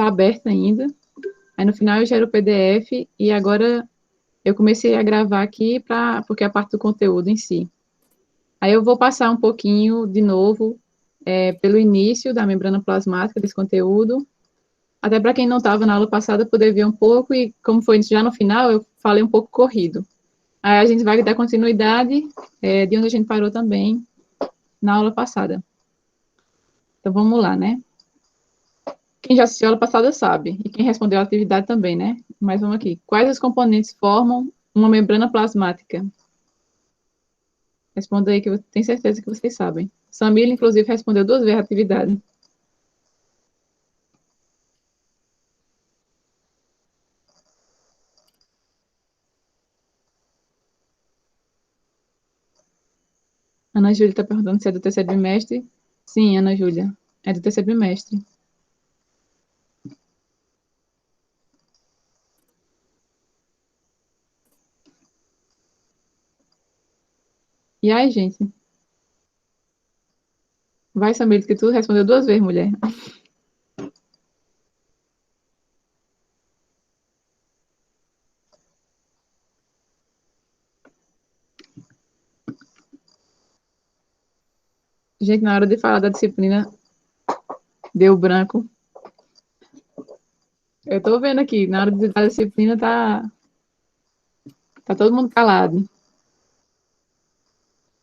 está aberta ainda. Aí no final eu gero o PDF e agora eu comecei a gravar aqui porque é a parte do conteúdo em si. Aí eu vou passar um pouquinho de novo pelo início da membrana plasmática desse conteúdo, até para quem não estava na aula passada poder ver um pouco, e como foi já no final, eu falei um pouco corrido. Aí a gente vai dar continuidade de onde a gente parou também na aula passada. Então vamos lá, né? Quem já assistiu a aula passada sabe, e quem respondeu a atividade também, né? Mas vamos aqui. Quais os componentes formam uma membrana plasmática? Responda aí, que eu tenho certeza que vocês sabem. Samila, inclusive, respondeu 2 vezes a atividade. Ana Júlia está perguntando se é do terceiro bimestre. Sim, Ana Júlia, é do terceiro bimestre. E aí, gente? Vai, Samila, que tu respondeu 2 vezes, mulher. Gente, na hora de falar da disciplina, deu branco. Eu tô vendo aqui, na hora da disciplina tá todo mundo calado.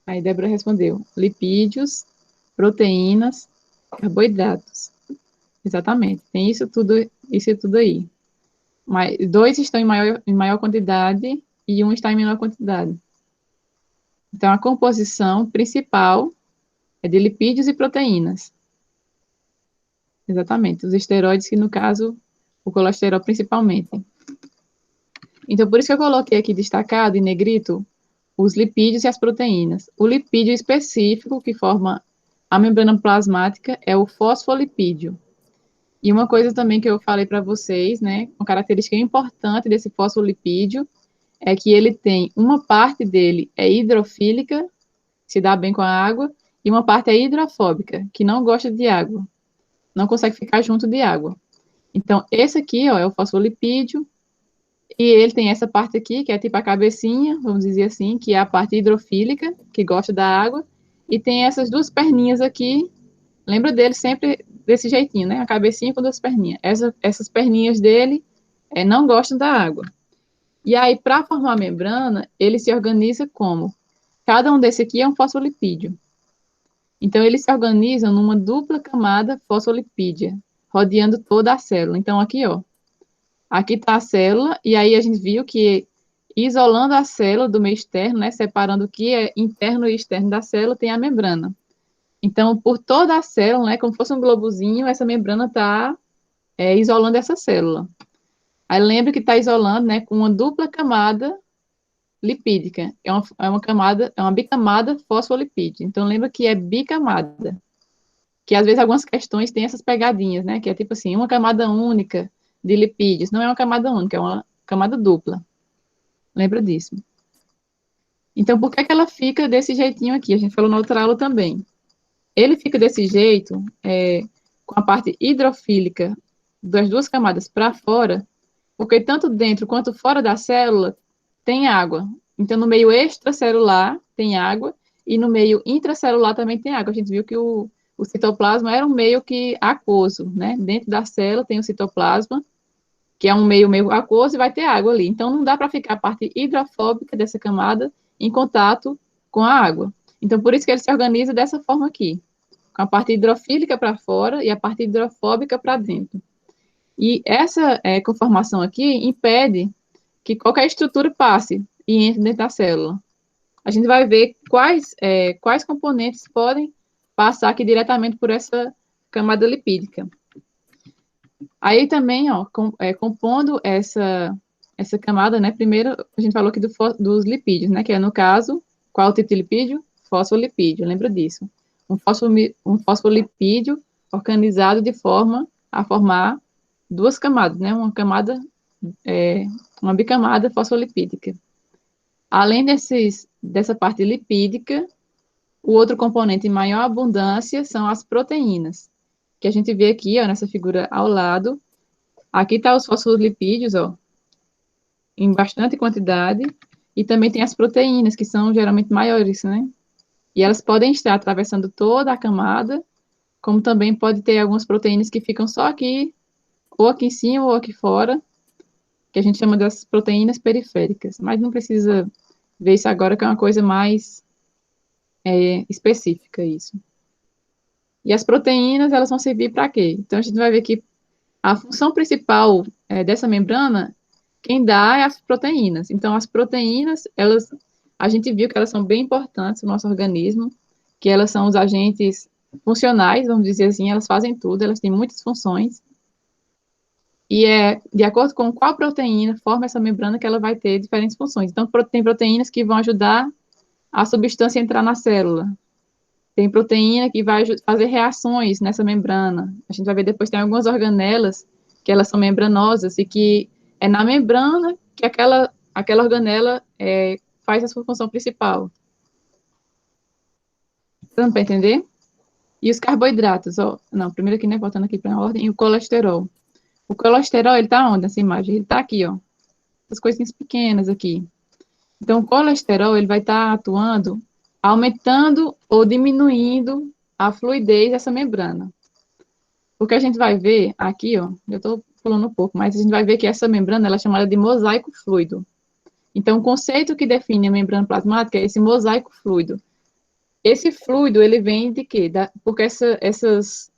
Aí Débora respondeu: lipídios, proteínas, carboidratos. Exatamente, tem isso tudo aí. Mas 2 estão em maior quantidade e 1 está em menor quantidade. Então, a composição principal é de lipídios e proteínas. Exatamente, os esteroides, que no caso, o colesterol principalmente. Então, por isso que eu coloquei aqui destacado em negrito os lipídios e as proteínas. O lipídio específico que forma a membrana plasmática é o fosfolipídio. E uma coisa também que eu falei para vocês, né, uma característica importante desse fosfolipídio é que ele tem uma parte dele é hidrofílica, se dá bem com a água, e uma parte é hidrofóbica, que não gosta de água, não consegue ficar junto de água. Então, esse aqui, ó, é o fosfolipídio, e ele tem essa parte aqui, que é tipo a cabecinha, vamos dizer assim, que é a parte hidrofílica, que gosta da água, e tem essas 2 perninhas aqui, lembra dele sempre desse jeitinho, né? A cabecinha com 2 perninhas. Essas perninhas dele não gostam da água. E aí, para formar a membrana, ele se organiza como? Cada um desse aqui é um fosfolipídio. Então, eles se organizam numa dupla camada fosfolipídia, rodeando toda a célula. Então, aqui, ó, aqui está a célula, e aí a gente viu que isolando a célula do meio externo, né, separando o que é interno e externo da célula, tem a membrana. Então, por toda a célula, né, como fosse um globozinho, essa membrana está isolando essa célula. Aí lembra que está isolando, né, com uma dupla camada lipídica. É uma camada, é uma bicamada fosfolipídio. Então, lembra que é bicamada. Que às vezes algumas questões têm essas pegadinhas, né? Que é tipo assim, uma camada única de lipídios. Não é uma camada única, é uma camada dupla. Lembra disso. Então, por que que ela fica desse jeitinho aqui? A gente falou na outra aula também. Ele fica desse jeito, com a parte hidrofílica das 2 camadas para fora, porque tanto dentro quanto fora da célula tem água. Então, no meio extracelular tem água e no meio intracelular também tem água. A gente viu que o citoplasma era um meio que aquoso, né? Dentro da célula tem o citoplasma, que é um meio aquoso e vai ter água ali. Então, não dá para ficar a parte hidrofóbica dessa camada em contato com a água. Então, por isso que ele se organiza dessa forma aqui, com a parte hidrofílica para fora e a parte hidrofóbica para dentro. E essa conformação aqui impede que qualquer estrutura passe e entre dentro da célula. A gente vai ver quais componentes podem passar aqui diretamente por essa camada lipídica. Aí também, ó, compondo essa camada, né, primeiro a gente falou aqui dos lipídios, né, que é no caso, qual o tipo de lipídio? Fosfolipídio, lembra disso. Um fosfolipídio organizado de forma a formar 2 camadas, né, uma bicamada fosfolipídica. Além dessa parte lipídica, o outro componente em maior abundância são as proteínas, que a gente vê aqui, ó, nessa figura ao lado, Aqui está os fosfolipídios, ó, em bastante quantidade, e também tem as proteínas, que são geralmente maiores, né? E elas podem estar atravessando toda a camada, como também pode ter algumas proteínas que ficam só aqui, ou aqui em cima, ou aqui fora, que a gente chama das proteínas periféricas. Mas não precisa ver isso agora, que é uma coisa mais específica, isso. E as proteínas, elas vão servir para quê? Então, a gente vai ver que a função principal dessa membrana, quem dá é as proteínas. Então, as proteínas, a gente viu que elas são bem importantes no nosso organismo, que elas são os agentes funcionais, vamos dizer assim, elas fazem tudo, elas têm muitas funções. E é de acordo com qual proteína forma essa membrana que ela vai ter diferentes funções. Então, tem proteínas que vão ajudar a substância a entrar na célula. Tem proteína que vai fazer reações nessa membrana. A gente vai ver depois, tem algumas organelas que elas são membranosas e que é na membrana que aquela organela faz a sua função principal. Dando para entender? E os carboidratos, ó, não, primeiro aqui, né, voltando aqui para a ordem, e o colesterol. O colesterol, ele tá onde nessa imagem? Ele tá aqui, ó, essas coisinhas pequenas aqui. Então, o colesterol, ele vai estar atuando, aumentando ou diminuindo a fluidez dessa membrana. O que a gente vai ver aqui, ó, eu estou pulando um pouco, mas a gente vai ver que essa membrana ela é chamada de mosaico fluido. Então, o conceito que define a membrana plasmática é esse mosaico fluido. Esse fluido, ele vem de quê? Porque essas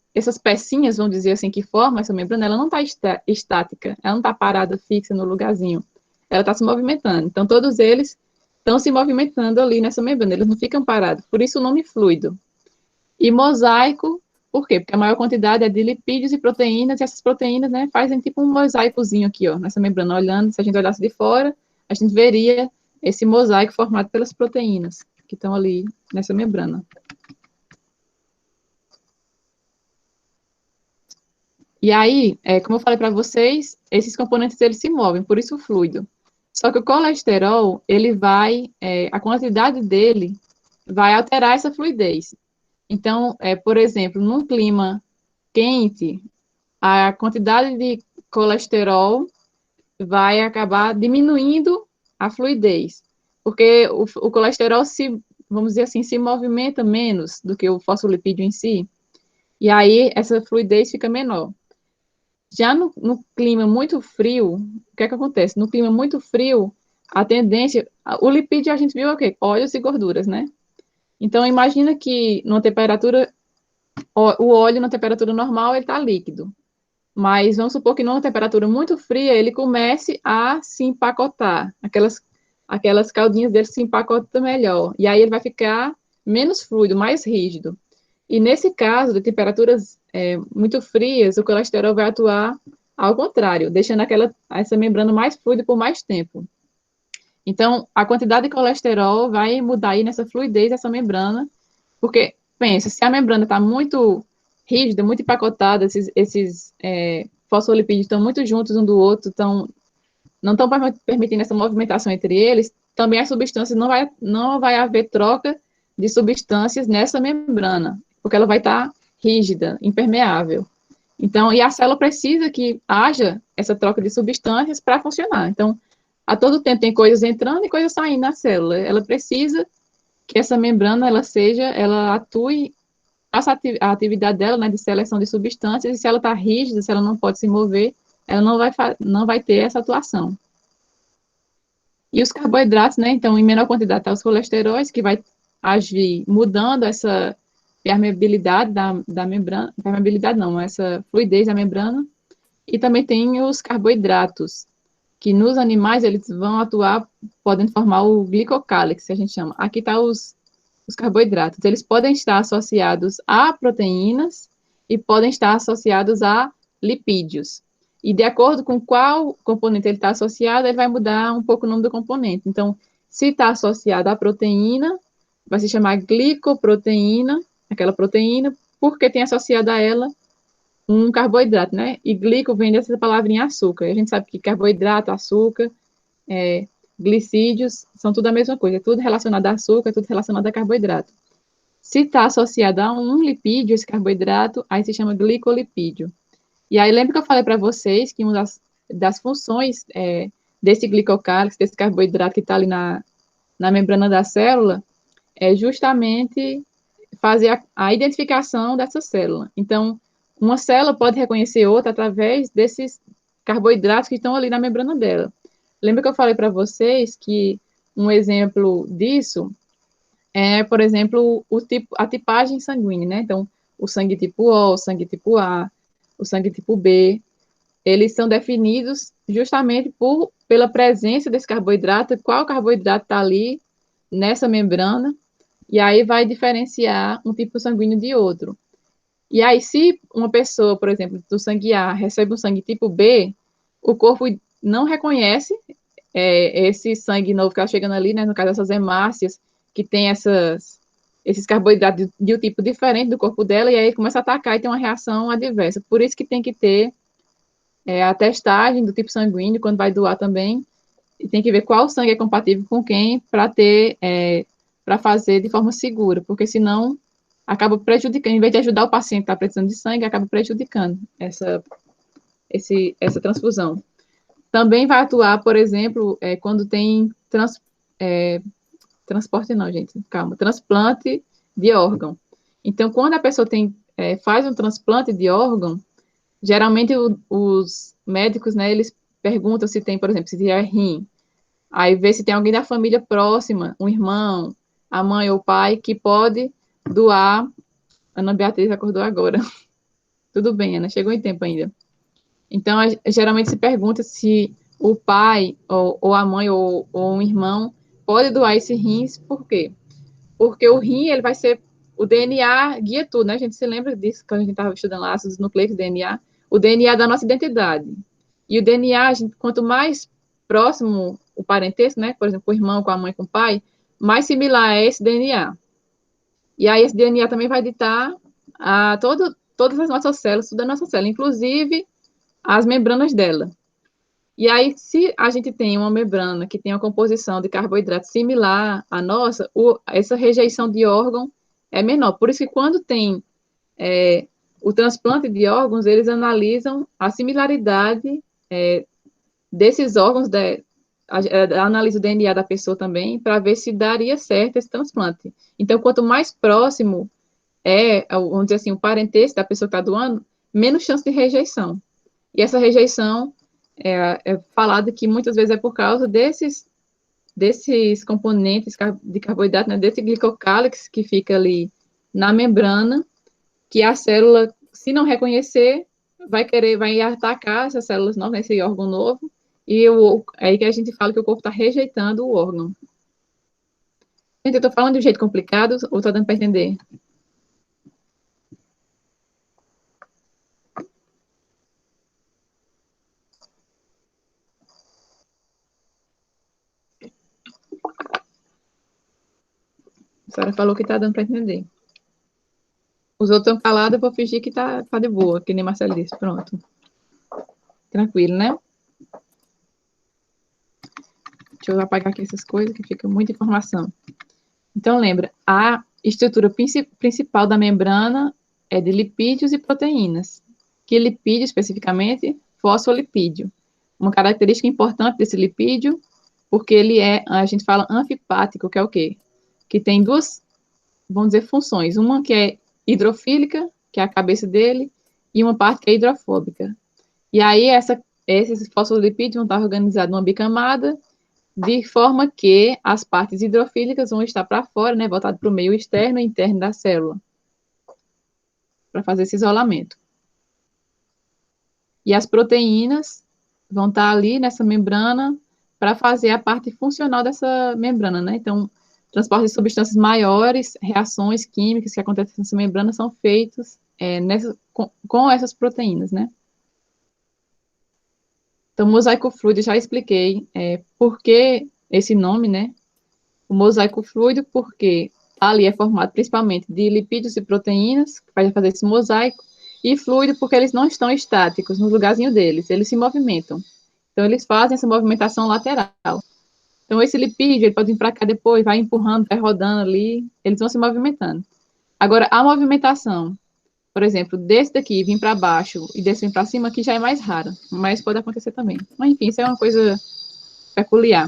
pecinhas, vamos dizer assim, que formam essa membrana, ela não está estática, ela não está parada, fixa no lugarzinho. Ela está se movimentando. Então, todos eles estão se movimentando ali nessa membrana, eles não ficam parados. Por isso o nome fluido. E mosaico, por quê? Porque a maior quantidade é de lipídios e proteínas, e essas proteínas, né, fazem tipo um mosaicozinho aqui, ó, nessa membrana. Olhando, se a gente olhasse de fora, a gente veria esse mosaico formado pelas proteínas que estão ali nessa membrana. E aí, como eu falei para vocês, esses componentes eles se movem, por isso o fluido. Só que o colesterol, ele vai, a quantidade dele vai alterar essa fluidez. Então, por exemplo, num clima quente, a quantidade de colesterol vai acabar diminuindo a fluidez, porque o colesterol vamos dizer assim, se movimenta menos do que o fosfolipídio em si, e aí essa fluidez fica menor. Já no clima muito frio, o que é que acontece? No clima muito frio, a tendência, o lipídio a gente viu o quê? Óleos e gorduras, né? Então, imagina que numa temperatura, o óleo na temperatura normal, ele está líquido. Mas vamos supor que numa temperatura muito fria, ele comece a se empacotar. Aquelas caldinhas dele se empacotam melhor. E aí ele vai ficar menos fluido, mais rígido. E nesse caso, de temperaturas muito frias, o colesterol vai atuar ao contrário, deixando essa membrana mais fluida por mais tempo. Então, a quantidade de colesterol vai mudar aí nessa fluidez dessa membrana, porque, pensa, se a membrana está muito rígida, muito empacotada, esses fosfolipídios estão muito juntos um do outro, não estão permitindo essa movimentação entre eles, também as substâncias não vai haver troca de substâncias nessa membrana, porque ela vai estar rígida, impermeável. Então, e a célula precisa que haja essa troca de substâncias para funcionar. Então, a todo tempo tem coisas entrando e coisas saindo na célula. Ela precisa que essa membrana ela atue, faça a atividade dela, né, de seleção de substâncias, e se ela está rígida, se ela não pode se mover, ela não vai ter essa atuação. E os carboidratos, né, então, em menor quantidade, tá os colesteróis, que vai agir mudando essa permeabilidade da membrana, permeabilidade não, essa fluidez da membrana, e também tem os carboidratos, que nos animais eles vão atuar, podem formar o glicocálix, que a gente chama. Aqui está os carboidratos. Eles podem estar associados a proteínas e podem estar associados a lipídios. E de acordo com qual componente ele está associado, ele vai mudar um pouco o nome do componente. Então, se está associado à proteína, vai se chamar glicoproteína, aquela proteína, porque tem associado a ela um carboidrato, né? E glico vem dessa palavrinha açúcar. E a gente sabe que carboidrato, açúcar, glicídios, são tudo a mesma coisa. É tudo relacionado a açúcar, é tudo relacionado a carboidrato. Se está associado a um lipídio, esse carboidrato, aí se chama glicolipídio. E aí, lembra que eu falei para vocês que uma das funções desse glicocálix, desse carboidrato que está ali na membrana da célula, é justamente fazer a identificação dessa célula. Então, uma célula pode reconhecer outra através desses carboidratos que estão ali na membrana dela. Lembra que eu falei para vocês que um exemplo disso é, por exemplo, a tipagem sanguínea, né? Então, o sangue tipo O, o sangue tipo A, o sangue tipo B, eles são definidos justamente pela presença desse carboidrato, qual carboidrato está ali nessa membrana, e aí vai diferenciar um tipo sanguíneo de outro. E aí, se uma pessoa, por exemplo, do sangue A recebe um sangue tipo B, o corpo não reconhece esse sangue novo que está chegando ali, né, no caso dessas hemácias, que tem esses carboidratos de um tipo diferente do corpo dela, e aí começa a atacar e tem uma reação adversa. Por isso que tem que ter a testagem do tipo sanguíneo, quando vai doar também, e tem que ver qual sangue é compatível com quem para para fazer de forma segura, porque senão acaba prejudicando, em vez de ajudar o paciente que está precisando de sangue, acaba prejudicando essa transfusão. Também vai atuar, por exemplo, quando tem transporte não, gente, calma, transplante de órgão. Então, quando a pessoa faz um transplante de órgão, geralmente os médicos, né, eles perguntam se tem, por exemplo, se tiver rim, aí vê se tem alguém da família próxima, um irmão, a mãe ou o pai, que pode doar. Ana Beatriz acordou agora. Tudo bem, Ana, chegou em tempo ainda. Então, geralmente se pergunta se o pai, ou a mãe, ou um irmão, pode doar esse rins, por quê? Porque o rim, ele vai ser, o DNA guia tudo, né? A gente se lembra disso, quando a gente estava estudando lá, ácidos nucleicos, DNA, o DNA da nossa identidade. E o DNA, quanto mais próximo o parentesco, né? Por exemplo, o irmão com a mãe, com o pai, mais similar é esse DNA. E aí esse DNA também vai ditar todas as nossas células, tudo da nossa célula, inclusive as membranas dela. E aí, se a gente tem uma membrana que tem uma composição de carboidrato similar à nossa, essa rejeição de órgão é menor. Por isso que quando tem o transplante de órgãos, eles analisam a similaridade desses órgãos, analisa o DNA da pessoa também, para ver se daria certo esse transplante. Então, quanto mais próximo vamos dizer assim, o parentesco da pessoa que está doando, menos chance de rejeição. E essa rejeição é falado que muitas vezes é por causa desses componentes de carboidrato, né, desse glicocálix que fica ali na membrana, que a célula, se não reconhecer, vai atacar essas células novas, esse órgão novo, e aí que a gente fala que o corpo está rejeitando o órgão. Gente, eu estou falando de um jeito complicado, ou está dando para entender? A senhora falou que está dando para entender. Os outros estão calados, eu vou fingir que tá de boa, que nem Marcelo disse. Pronto. Tranquilo, né? Deixa eu apagar aqui essas coisas, que fica muita informação. Então, lembra, a estrutura principal da membrana é de lipídios e proteínas. Que lipídio, especificamente? Fosfolipídio. Uma característica importante desse lipídio, porque ele a gente fala anfipático, que é o quê? Que tem duas, vamos dizer, funções. Uma que é hidrofílica, que é a cabeça dele, e uma parte que é hidrofóbica. E aí, esses fosfolipídios vão estar organizados numa bicamada, de forma que as partes hidrofílicas vão estar para fora, né, voltado para o meio externo e interno da célula, para fazer esse isolamento. E as proteínas vão estar ali nessa membrana para fazer a parte funcional dessa membrana, né? Então, transporte de substâncias maiores, reações químicas que acontecem nessa membrana são feitos com essas proteínas, né? Então, mosaico fluido, já expliquei por que esse nome, né? O mosaico fluido, porque ali é formado principalmente de lipídios e proteínas, que vai fazer esse mosaico, e fluido porque eles não estão estáticos no lugarzinho deles, eles se movimentam. Então, eles fazem essa movimentação lateral. Então, esse lipídio, ele pode vir para cá depois, vai empurrando, vai rodando ali, eles vão se movimentando. Agora, a movimentação Por exemplo, desse daqui vir para baixo e desse vir para cima, aqui já é mais raro, mas pode acontecer também. Mas, enfim, isso é uma coisa peculiar.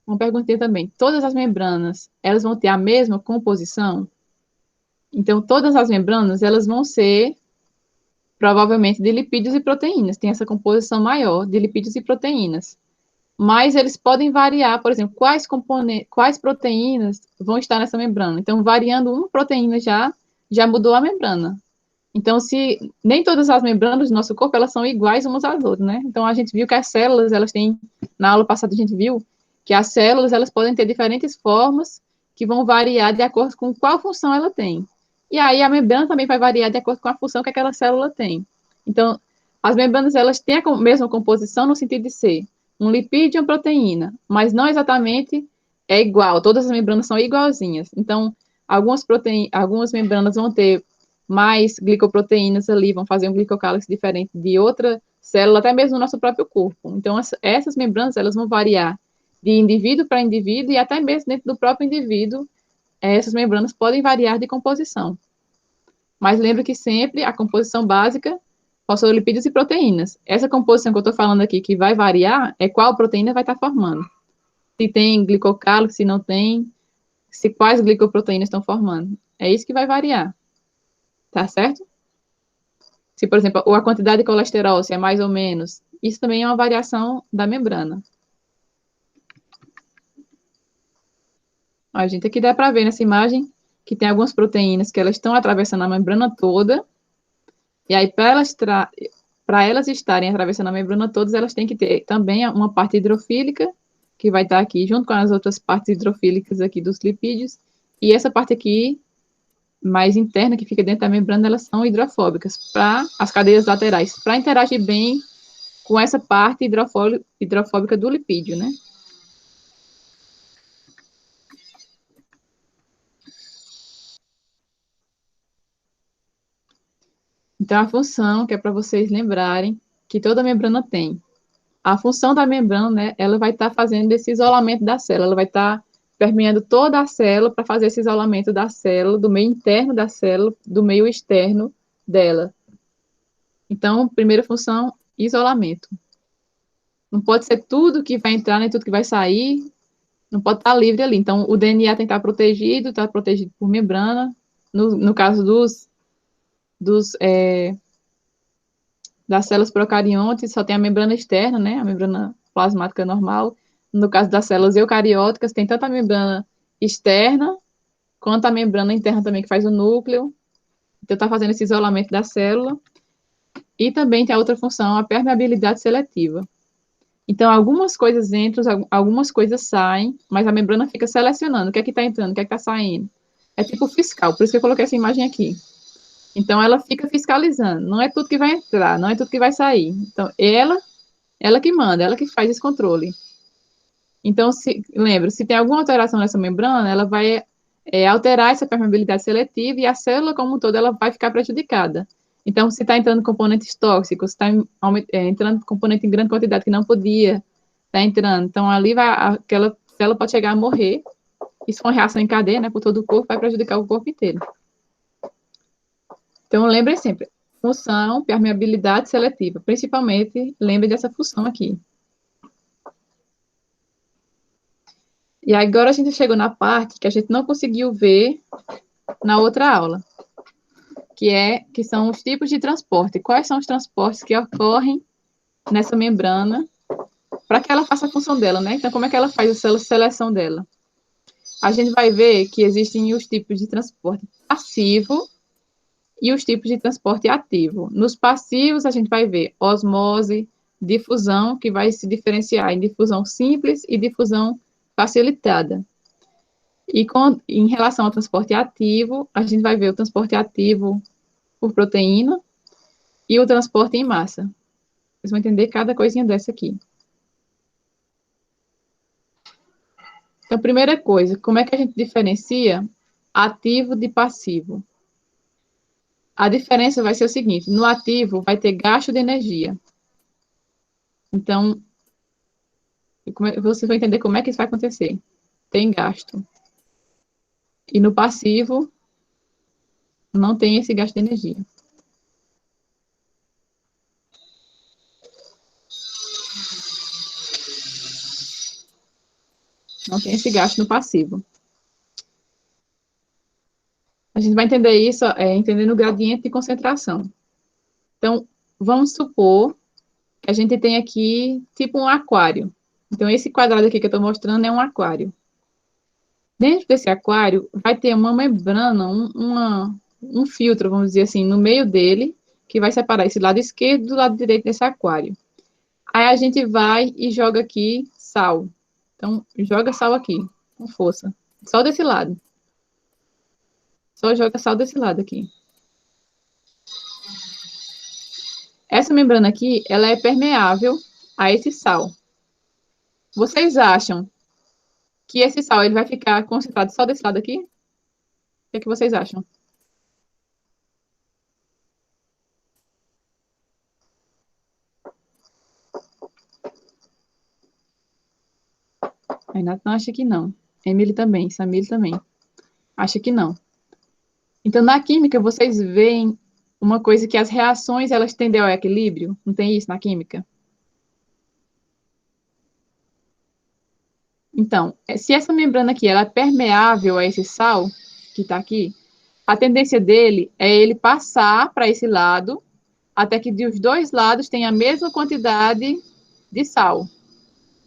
Uma perguntinha também. Todas as membranas, elas vão ter a mesma composição? Então, todas as membranas, elas vão ser, provavelmente, de lipídios e proteínas. Tem essa composição maior de lipídios e proteínas. Mas eles podem variar, por exemplo, quais proteínas vão estar nessa membrana. Então, variando uma proteína já mudou a membrana. Então, se nem todas as membranas do nosso corpo, elas são iguais umas às outras, né? Então, a gente viu que as células, elas têm, na aula passada a gente viu que as células, elas podem ter diferentes formas que vão variar de acordo com qual função ela tem. E aí, a membrana também vai variar de acordo com a função que aquela célula tem. Então, as membranas, elas têm a mesma composição no sentido de ser um lipídio e uma proteína, mas não exatamente é igual, todas as membranas são igualzinhas. Então, algumas membranas vão ter mais glicoproteínas ali, vão fazer um glicocálix diferente de outra célula, até mesmo no nosso próprio corpo. Então, essas membranas, elas vão variar de indivíduo para indivíduo e até mesmo dentro do próprio indivíduo, essas membranas podem variar de composição. Mas lembre que sempre a composição básica fosfolipídios e proteínas. Essa composição que eu estou falando aqui, que vai variar, é qual proteína vai estar formando. Se tem glicocálix, se não tem, se quais glicoproteínas estão formando. É isso que vai variar. Tá certo? Se, por exemplo, a quantidade de colesterol, se é mais ou menos, isso também é uma variação da membrana. A gente aqui dá para ver nessa imagem que tem algumas proteínas que elas estão atravessando a membrana toda, e aí para elas estarem atravessando a membrana todas, elas têm que ter também uma parte hidrofílica, que vai estar aqui junto com as outras partes hidrofílicas aqui dos lipídios, e essa parte aqui mais interna, que fica dentro da membrana, elas são hidrofóbicas, para as cadeias laterais, para interagir bem com essa parte hidrofóbica do lipídio, né? Então, a função, que é para vocês lembrarem, que toda membrana tem. A função da membrana, né, ela vai estar fazendo esse isolamento da célula, ela vai estar permeando toda a célula para fazer esse isolamento da célula, do meio interno da célula, do meio externo dela. Então, primeira função, isolamento. Não pode ser tudo que vai entrar, nem tudo que vai sair, não pode estar livre ali. Então, o DNA tem que estar protegido, está protegido por membrana. No caso das células procariontes, só tem a membrana externa, né? A membrana plasmática normal. No caso das células eucarióticas, tem tanto a membrana externa, quanto a membrana interna também, que faz o núcleo. Então, está fazendo esse isolamento da célula. E também tem a outra função, a permeabilidade seletiva. Então, algumas coisas entram, algumas coisas saem, mas a membrana fica selecionando o que é que está entrando, o que é que está saindo. É tipo fiscal, por isso que eu coloquei essa imagem aqui. Então, ela fica fiscalizando. Não é tudo que vai entrar, não é tudo que vai sair. Então, ela que manda, ela que faz esse controle. Então, lembra, se tem alguma alteração nessa membrana, ela vai alterar essa permeabilidade seletiva e a célula como um todo ela vai ficar prejudicada. Então, se está entrando componentes tóxicos, se está entrando componente em grande quantidade que não podia, está entrando. Então, ali aquela célula pode chegar a morrer. Isso é uma reação em cadeia, né, por todo o corpo, vai prejudicar o corpo inteiro. Então, lembre sempre, função, permeabilidade seletiva. Principalmente, lembre dessa função aqui. E agora a gente chegou na parte que a gente não conseguiu ver na outra aula, que são os tipos de transporte. Quais são os transportes que ocorrem nessa membrana para que ela faça a função dela, né? Então, como é que ela faz a seleção dela? A gente vai ver que existem os tipos de transporte passivo e os tipos de transporte ativo. Nos passivos, a gente vai ver osmose, difusão, que vai se diferenciar em difusão simples e difusão facilitada. E em relação ao transporte ativo, a gente vai ver o transporte ativo por proteína e o transporte em massa. Vocês vão entender cada coisinha dessa aqui. Então, primeira coisa, como é que a gente diferencia ativo de passivo? A diferença vai ser o seguinte, no ativo vai ter gasto de energia. Então, você vai entender como é que isso vai acontecer. Tem gasto. E no passivo, não tem esse gasto de energia. Não tem esse gasto no passivo. A gente vai entender isso entendendo o gradiente de concentração. Então, vamos supor que a gente tem aqui, tipo um aquário. Então, esse quadrado aqui que eu estou mostrando é um aquário. Dentro desse aquário, vai ter uma membrana, um filtro, vamos dizer assim, no meio dele, que vai separar esse lado esquerdo do lado direito desse aquário. Aí a gente vai e joga aqui sal. Então, joga sal aqui, com força. Só desse lado. Só joga sal desse lado aqui. Essa membrana aqui, ela é permeável a esse sal. Vocês acham que esse sal ele vai ficar concentrado só desse lado aqui? O que é que vocês acham? A Renata não acha que não. Emily também, Samir também. Acha que não. Então, na química, vocês veem uma coisa que as reações, elas tendem ao equilíbrio. Não tem isso na química? Então, se essa membrana aqui ela é permeável a esse sal que está aqui, a tendência dele é ele passar para esse lado, até que dos dois lados tenha a mesma quantidade de sal.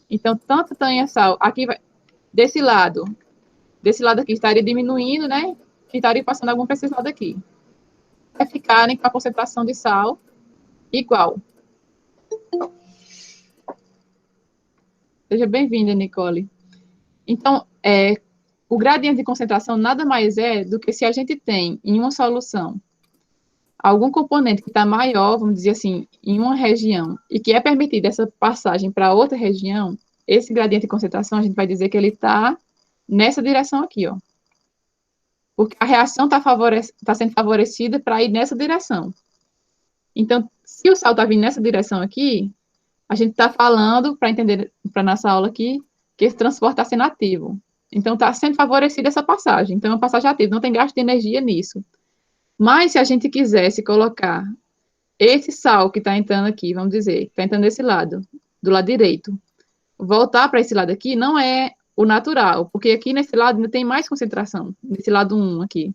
Então, tanto tenha sal, aqui vai, desse lado aqui estaria diminuindo, né? Que estaria passando algum para esse lado aqui. Vai ficarem com a concentração de sal igual. Seja bem-vinda, Nicole. Então, o gradiente de concentração nada mais é do que se a gente tem em uma solução algum componente que está maior, vamos dizer assim, em uma região, e que é permitida essa passagem para outra região, esse gradiente de concentração, a gente vai dizer que ele está nessa direção aqui, ó. Porque a reação está sendo favorecida para ir nessa direção. Então, se o sal está vindo nessa direção aqui, a gente está falando, para entender, para nossa aula aqui, que esse transporte está sendo ativo. Então, está sendo favorecida essa passagem. Então, é uma passagem ativa, não tem gasto de energia nisso. Mas, se a gente quisesse colocar esse sal que está entrando aqui, vamos dizer, que está entrando desse lado, do lado direito, voltar para esse lado aqui, não é o natural, porque aqui nesse lado ainda tem mais concentração, nesse lado 1 aqui.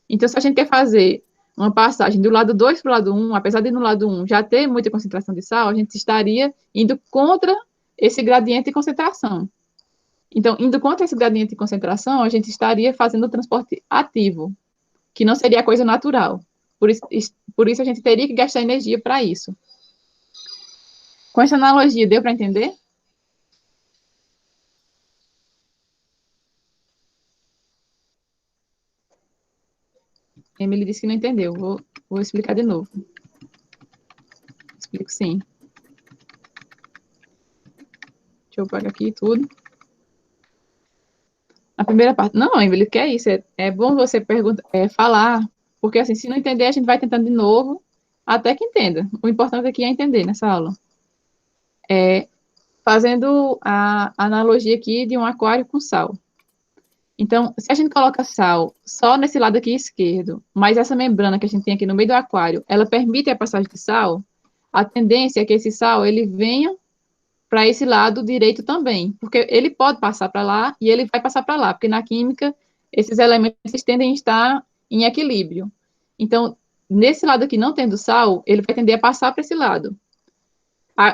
Então, se a gente quer fazer uma passagem do lado 2 para o lado 1, apesar de no lado 1 já ter muita concentração de sal, a gente estaria indo contra esse gradiente de concentração. Então, indo contra esse gradiente de concentração, a gente estaria fazendo o transporte ativo, que não seria a coisa natural. Por isso a gente teria que gastar energia para isso. Com essa analogia, deu para entender? Emily disse que não entendeu. Vou explicar de novo. Explico sim. Deixa eu pegar aqui tudo. A primeira parte. Não, Emily, que é isso? É bom você falar, porque assim, se não entender, a gente vai tentando de novo, até que entenda. O importante aqui é entender nessa aula. Fazendo a analogia aqui de um aquário com sal. Então, se a gente coloca sal só nesse lado aqui esquerdo, mas essa membrana que a gente tem aqui no meio do aquário, ela permite a passagem de sal, a tendência é que esse sal ele venha para esse lado direito também, porque ele pode passar para lá e ele vai passar para lá, porque na química esses elementos tendem a estar em equilíbrio. Então, nesse lado aqui não tendo sal, ele vai tender a passar para esse lado.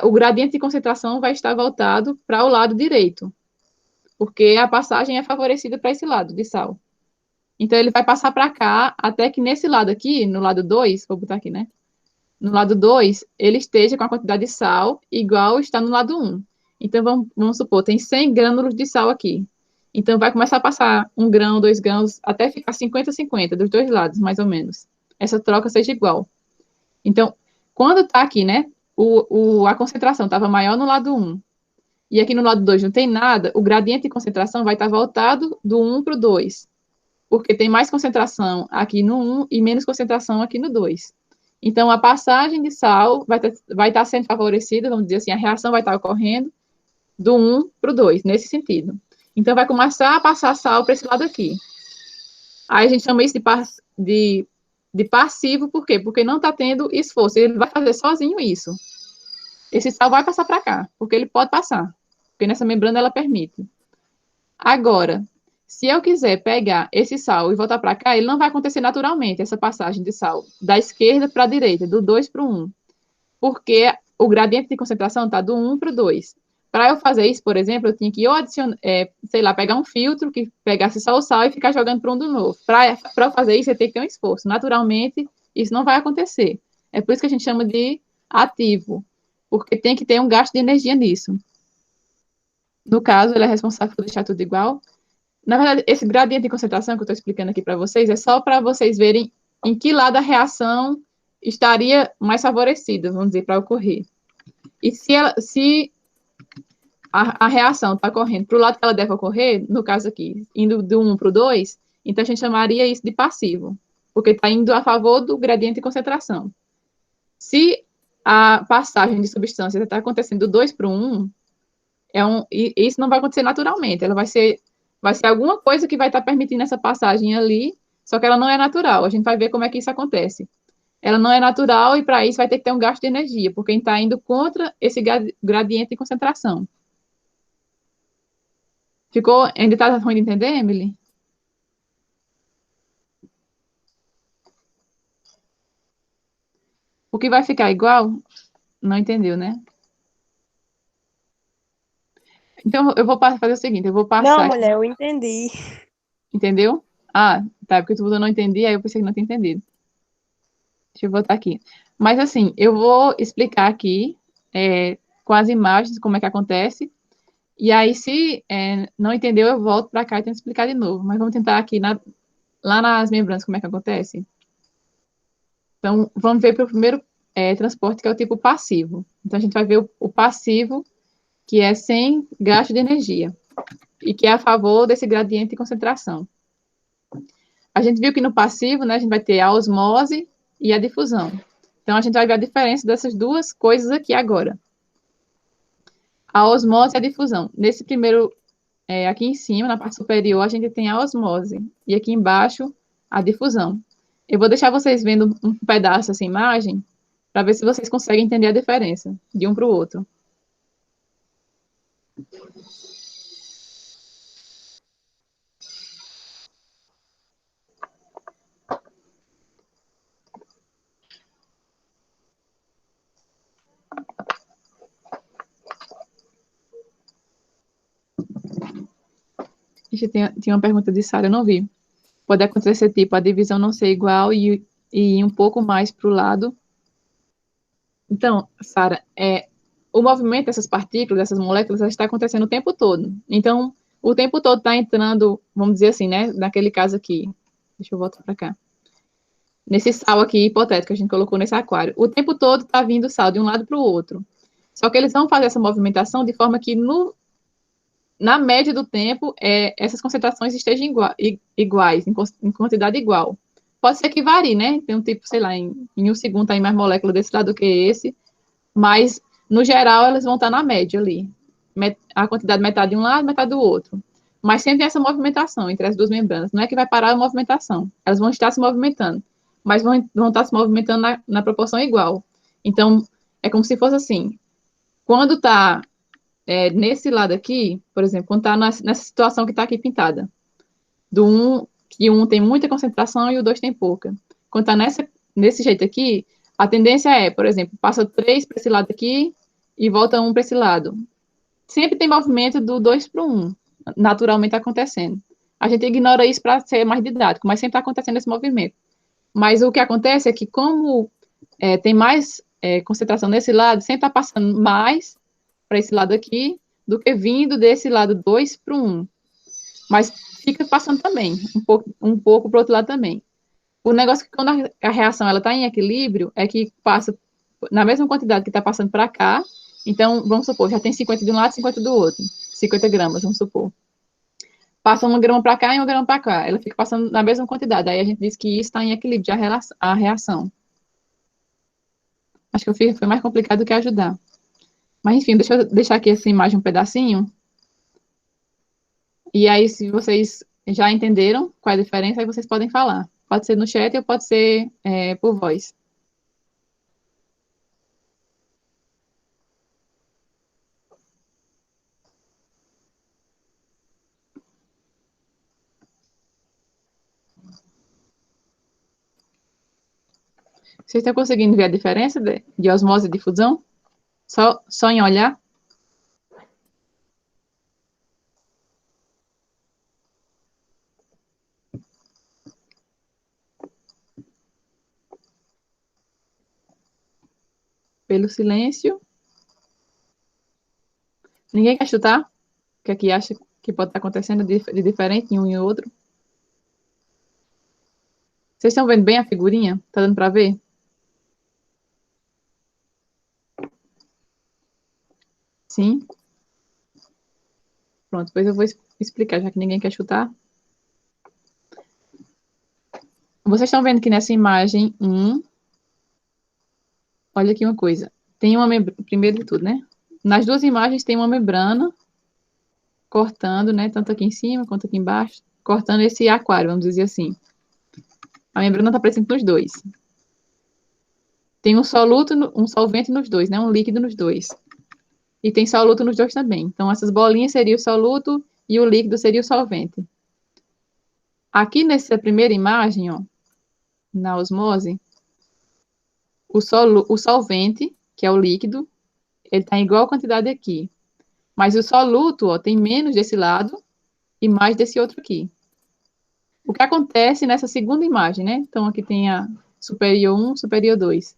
O gradiente de concentração vai estar voltado para o lado direito, porque a passagem é favorecida para esse lado de sal. Então, ele vai passar para cá, até que nesse lado aqui, no lado 2, vou botar aqui, né? No lado 2, ele esteja com a quantidade de sal igual está no lado 1. Então, vamos supor, tem 100 grânulos de sal aqui. Então, vai começar a passar 1 grão, 2 grãos, até ficar 50-50 dos dois lados, mais ou menos. Essa troca seja igual. Então, quando está aqui, né, a concentração estava maior no lado 1, e aqui no lado 2 não tem nada, o gradiente de concentração vai estar voltado do 1 para o 2, porque tem mais concentração aqui no 1 e menos concentração aqui no 2. Então, a passagem de sal vai estar sendo favorecida, vamos dizer assim, a reação vai estar ocorrendo do 1 para o 2, nesse sentido. Então, vai começar a passar sal para esse lado aqui. Aí a gente chama isso de passivo, por quê? Porque não está tendo esforço, ele vai fazer sozinho isso. Esse sal vai passar para cá, porque ele pode passar, porque nessa membrana ela permite. Agora, se eu quiser pegar esse sal e voltar para cá, ele não vai acontecer naturalmente, essa passagem de sal, da esquerda para a direita, do 2 para o 1, porque o gradiente de concentração está do 1 para o 2. Para eu fazer isso, por exemplo, eu tinha que ou adicionar, sei lá, pegar um filtro que pegasse só o sal e ficar jogando para um do novo. Para eu fazer isso, eu tenho que ter um esforço. Naturalmente, isso não vai acontecer. É por isso que a gente chama de ativo, porque tem que ter um gasto de energia nisso. No caso, ele é responsável por deixar tudo igual. Na verdade, esse gradiente de concentração que eu estou explicando aqui para vocês é só para vocês verem em que lado a reação estaria mais favorecida, vamos dizer, para ocorrer. E se a reação está correndo para o lado que ela deve ocorrer, no caso aqui, indo do 1 para o 2, então a gente chamaria isso de passivo, porque está indo a favor do gradiente de concentração. Se a passagem de substância está acontecendo do 2 para o 1, isso não vai acontecer naturalmente, ela vai ser alguma coisa que vai estar permitindo essa passagem ali, só que ela não é natural. A gente vai ver como é que isso acontece. Ela não é natural e para isso vai ter que ter um gasto de energia, porque está indo contra esse gradiente de concentração. Ainda está ruim de entender, Emily? O que vai ficar igual? Não entendeu, né? Então, eu vou fazer o seguinte, eu vou Não, passar, mulher, eu entendi. entendeu? Ah, tá, porque tu não entendi, aí eu pensei que não tinha entendido. Deixa eu botar aqui. Mas, assim, eu vou explicar aqui, com as imagens, como é que acontece, e aí, se não entendeu, eu volto para cá e tento explicar de novo. Mas vamos tentar aqui, lá nas membranas, como é que acontece. Então, vamos ver para o primeiro transporte, que é o tipo passivo. Então, a gente vai ver o passivo, que é sem gasto de energia, e que é a favor desse gradiente de concentração. A gente viu que no passivo, né, a gente vai ter a osmose e a difusão. Então, a gente vai ver a diferença dessas duas coisas aqui agora. A osmose e a difusão. Nesse primeiro, aqui em cima, na parte superior, a gente tem a osmose, e aqui embaixo, a difusão. Eu vou deixar vocês vendo um pedaço dessa imagem, para ver se vocês conseguem entender a diferença de um para o outro. Tinha uma pergunta de Sara, eu não vi. Pode acontecer, tipo, a divisão não ser igual e ir um pouco mais para o lado. Então, Sara, o movimento dessas partículas, dessas moléculas, está acontecendo o tempo todo. Então, o tempo todo está entrando, vamos dizer assim, né? Naquele caso aqui. Deixa eu voltar para cá. Nesse sal aqui hipotético que a gente colocou nesse aquário. O tempo todo está vindo sal de um lado para o outro. Só que eles vão fazer essa movimentação de forma que na média do tempo, essas concentrações estejam iguais, em quantidade igual. Pode ser que varie, né? Tem um tipo, sei lá, em um segundo tem mais molécula desse lado do que esse, mas, no geral, elas vão estar na média ali. A quantidade metade de um lado, metade do outro. Mas sempre tem essa movimentação entre as duas membranas. Não é que vai parar a movimentação. Elas vão estar se movimentando, mas vão estar se movimentando na proporção igual. Então, é como se fosse assim. Quando está nesse lado aqui, por exemplo, quando está nessa situação que está aqui pintada, que um tem muita concentração e o 2 tem pouca. Quando está nesse jeito aqui, a tendência por exemplo, passa 3 para esse lado aqui e volta 1 para esse lado. Sempre tem movimento do 2 para o 1, naturalmente acontecendo. A gente ignora isso para ser mais didático, mas sempre está acontecendo esse movimento. Mas o que acontece é que, como tem mais concentração nesse lado, sempre está passando mais para esse lado aqui do que vindo desse lado 2 para o 1. Mas fica passando também, um pouco para o outro lado também. O negócio é que quando a reação está em equilíbrio, é que passa na mesma quantidade que está passando para cá. Então, vamos supor, já tem 50 de um lado e 50 do outro. 50 gramas, vamos supor. Passa 1 grama para cá e 1 grama para cá. Ela fica passando na mesma quantidade. Aí a gente diz que isso está em equilíbrio, a reação. Acho que foi mais complicado do que ajudar. Mas, enfim, deixa eu deixar aqui essa imagem um pedacinho. E aí, se vocês Já entenderam qual é a diferença? Aí vocês podem falar. Pode ser no chat ou pode ser por voz. Vocês estão conseguindo ver a diferença de osmose e difusão? Só em olhar? Pelo silêncio. Ninguém quer chutar? O que é que acha que pode estar acontecendo de diferente em um e outro? Vocês estão vendo bem a figurinha? Tá dando para ver? Sim? Pronto, depois eu vou explicar, já que ninguém quer chutar. Vocês estão vendo que nessa imagem 1, olha aqui uma coisa. Tem uma membrana, primeiro de tudo, né? Nas duas imagens tem uma membrana cortando, né? Tanto aqui em cima quanto aqui embaixo, cortando esse aquário, vamos dizer assim. A membrana está presente nos dois. Tem um soluto, um solvente nos dois, né? Um líquido nos dois. E tem soluto nos dois também. Então, essas bolinhas seriam o soluto e o líquido seria o solvente. Aqui nessa primeira imagem, ó, na osmose, o solvente, que é o líquido, ele está em igual quantidade aqui. Mas o soluto, ó, tem menos desse lado e mais desse outro aqui. O que acontece nessa segunda imagem, né? Então, aqui tem a superior 1, superior 2.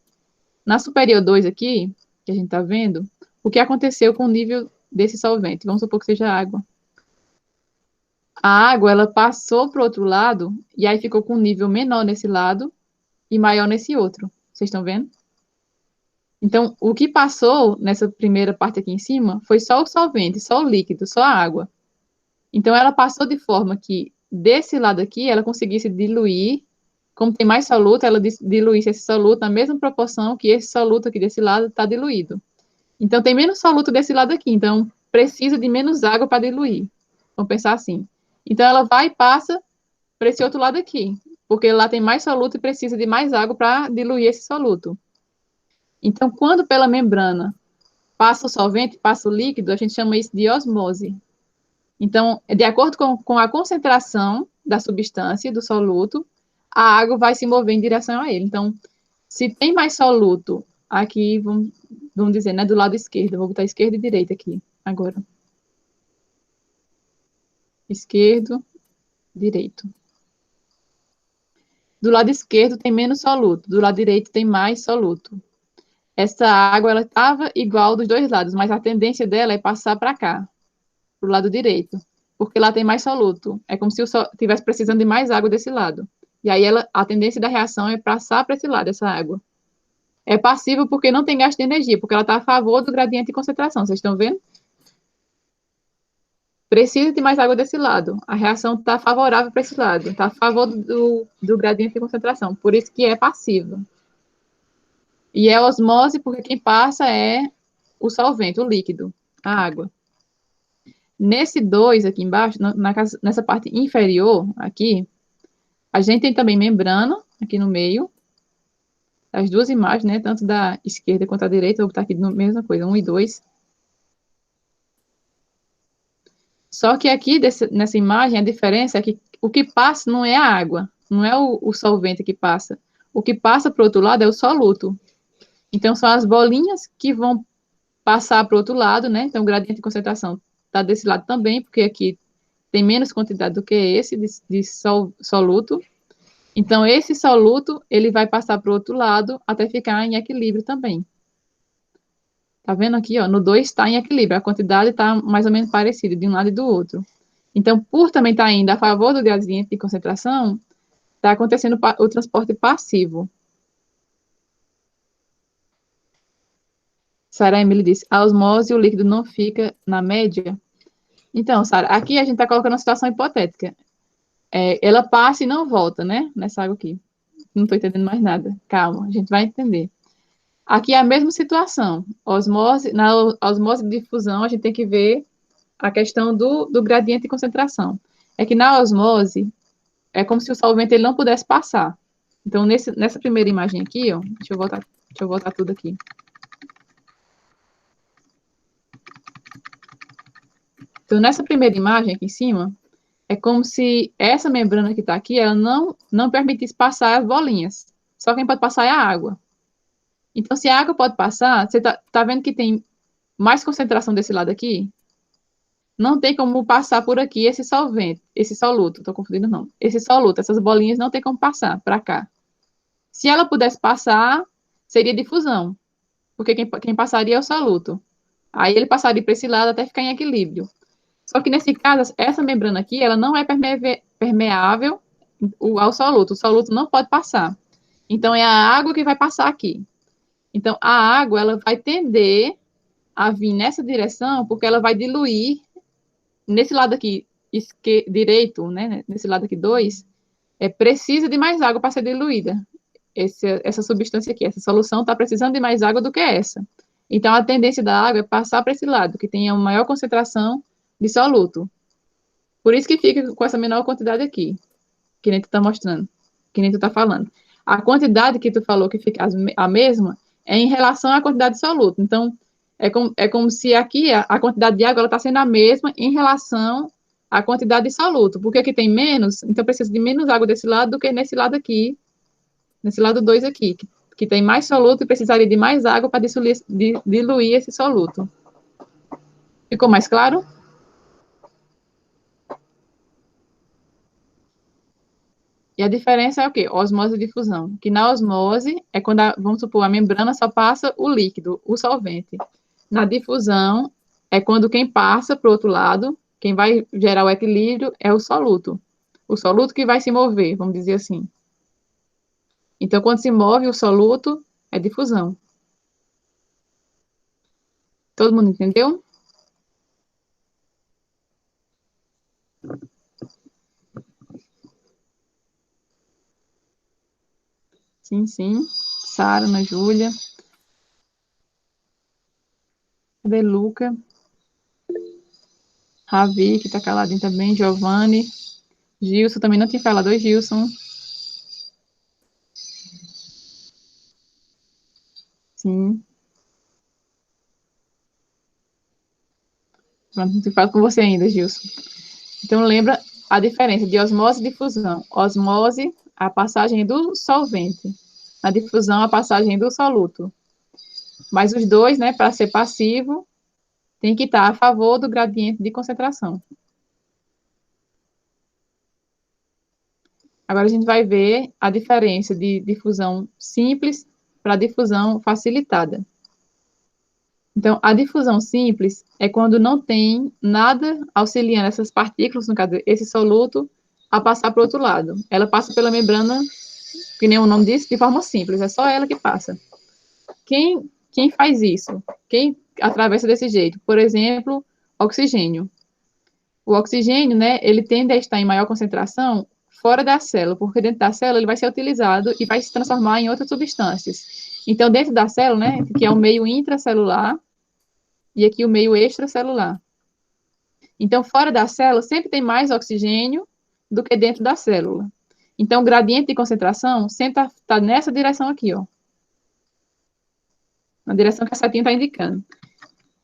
Na superior 2 aqui, que a gente está vendo, o que aconteceu com o nível desse solvente? Vamos supor que seja água. A água, ela passou para o outro lado e aí ficou com um nível menor nesse lado e maior nesse outro. Vocês estão vendo? Então, o que passou nessa primeira parte aqui em cima foi só o solvente, só o líquido, só a água. Então, ela passou de forma que, desse lado aqui, ela conseguisse diluir, como tem mais soluto, ela diluísse esse soluto na mesma proporção que esse soluto aqui desse lado está diluído. Então, tem menos soluto desse lado aqui, então precisa de menos água para diluir. Vamos pensar assim. Então, ela vai e passa para esse outro lado aqui, porque lá tem mais soluto e precisa de mais água para diluir esse soluto. Então, quando pela membrana passa o solvente, passa o líquido, a gente chama isso de osmose. Então, de acordo com a concentração da substância, do soluto, a água vai se mover em direção a ele. Então, se tem mais soluto aqui, vamos dizer, né, do lado esquerdo, eu vou botar esquerda e direita aqui, agora. Esquerdo, direito. Do lado esquerdo tem menos soluto, do lado direito tem mais soluto. Essa água, ela estava igual dos dois lados, mas a tendência dela é passar para cá, para o lado direito, porque lá tem mais soluto. É como se estivesse precisando de mais água desse lado. E aí a tendência da reação é passar para esse lado, essa água. É passiva porque não tem gasto de energia, porque ela está a favor do gradiente de concentração. Vocês estão vendo? Precisa de mais água desse lado. A reação está favorável para esse lado. Está a favor do gradiente de concentração. Por isso que é passiva. E é osmose porque quem passa é o solvente, o líquido, a água. Nesse 2 aqui embaixo, nessa parte inferior aqui, a gente tem também membrana aqui no meio. As duas imagens, né? Tanto da esquerda quanto da direita, vou botar aqui a mesma coisa, 1 e 2. Só que aqui, nessa imagem, a diferença é que o que passa não é a água, não é o solvente que passa. O que passa para o outro lado é o soluto. Então, são as bolinhas que vão passar para o outro lado, né? Então, o gradiente de concentração está desse lado também, porque aqui tem menos quantidade do que esse de soluto. Então, esse soluto, ele vai passar para o outro lado até ficar em equilíbrio também. Tá vendo aqui, ó? No 2 está em equilíbrio, a quantidade está mais ou menos parecida de um lado e do outro. Então, por também estar indo a favor do gradiente de concentração, está acontecendo o transporte passivo. Sara Emily disse, a osmose, o líquido não fica na média. Então, Sara, aqui a gente está colocando uma situação hipotética. Ela passa e não volta, né? Nessa água aqui. Não estou entendendo mais nada. Calma, a gente vai entender. Aqui é a mesma situação. Na osmose de difusão, a gente tem que ver a questão do gradiente de concentração. é que na osmose é como se o solvente ele não pudesse passar. Então, nessa primeira imagem aqui, ó, deixa eu voltar tudo aqui. Então, nessa primeira imagem aqui em cima, é como se essa membrana que está aqui, ela não permitisse passar as bolinhas. Só quem pode passar é a água. Então, se a água pode passar, você tá vendo que tem mais concentração desse lado aqui? Não tem como passar por aqui esse solvente, esse soluto, estou confundindo não. Esse soluto, essas bolinhas não tem como passar para cá. Se ela pudesse passar, seria difusão, porque quem passaria é o soluto. Aí ele passaria para esse lado até ficar em equilíbrio. Só que nesse caso, essa membrana aqui, ela não é permeável ao soluto. O soluto não pode passar. Então, é a água que vai passar aqui. Então, a água, ela vai tender a vir nessa direção, porque ela vai diluir nesse lado aqui direito, né? Nesse lado aqui 2, precisa de mais água para ser diluída. Essa substância aqui, essa solução está precisando de mais água do que essa. Então, a tendência da água é passar para esse lado, que tenha uma maior concentração de soluto. Por isso que fica com essa menor quantidade aqui, que nem tu está mostrando, que nem tu está falando. A quantidade que tu falou que fica a mesma é em relação à quantidade de soluto. Então, é como se aqui a quantidade de água está sendo a mesma em relação à quantidade de soluto. Porque aqui tem menos, então precisa de menos água desse lado do que nesse lado aqui, nesse lado 2 aqui, que tem mais soluto e precisaria de mais água para diluir esse soluto. Ficou mais claro? E a diferença é o quê? Osmose e difusão. Que na osmose é quando, vamos supor, a membrana só passa o líquido, o solvente. Na difusão é quando quem passa para o outro lado, quem vai gerar o equilíbrio é o soluto. O soluto que vai se mover, vamos dizer assim. Então, quando se move o soluto, é difusão. Todo mundo entendeu? Sim, sim. Sara, Ana Júlia. Cadê Luca? Ravi, que tá caladinho também. Giovanni. Gilson, também não tinha falado. Oi, Gilson. Sim. Pronto, não tinha falado com você ainda, Gilson. Então, lembra a diferença de osmose e difusão. Osmose, a passagem do solvente. A difusão, a passagem do soluto. Mas os dois, né, para ser passivo, tem que estar a favor do gradiente de concentração. Agora a gente vai ver a diferença de difusão simples para difusão facilitada. Então, a difusão simples é quando não tem nada auxiliando essas partículas, no caso, esse soluto, a passar para o outro lado. Ela passa pela membrana, que nem o nome diz, de forma simples, é só ela que passa. Quem faz isso? Quem atravessa desse jeito? Por exemplo, oxigênio. O oxigênio, né, ele tende a estar em maior concentração fora da célula, porque dentro da célula ele vai ser utilizado e vai se transformar em outras substâncias. Então, dentro da célula, né, que é o meio intracelular, e aqui o meio extracelular. Então, fora da célula, sempre tem mais oxigênio do que dentro da célula. Então, o gradiente de concentração sempre está nessa direção aqui, ó. Na direção que a setinha está indicando.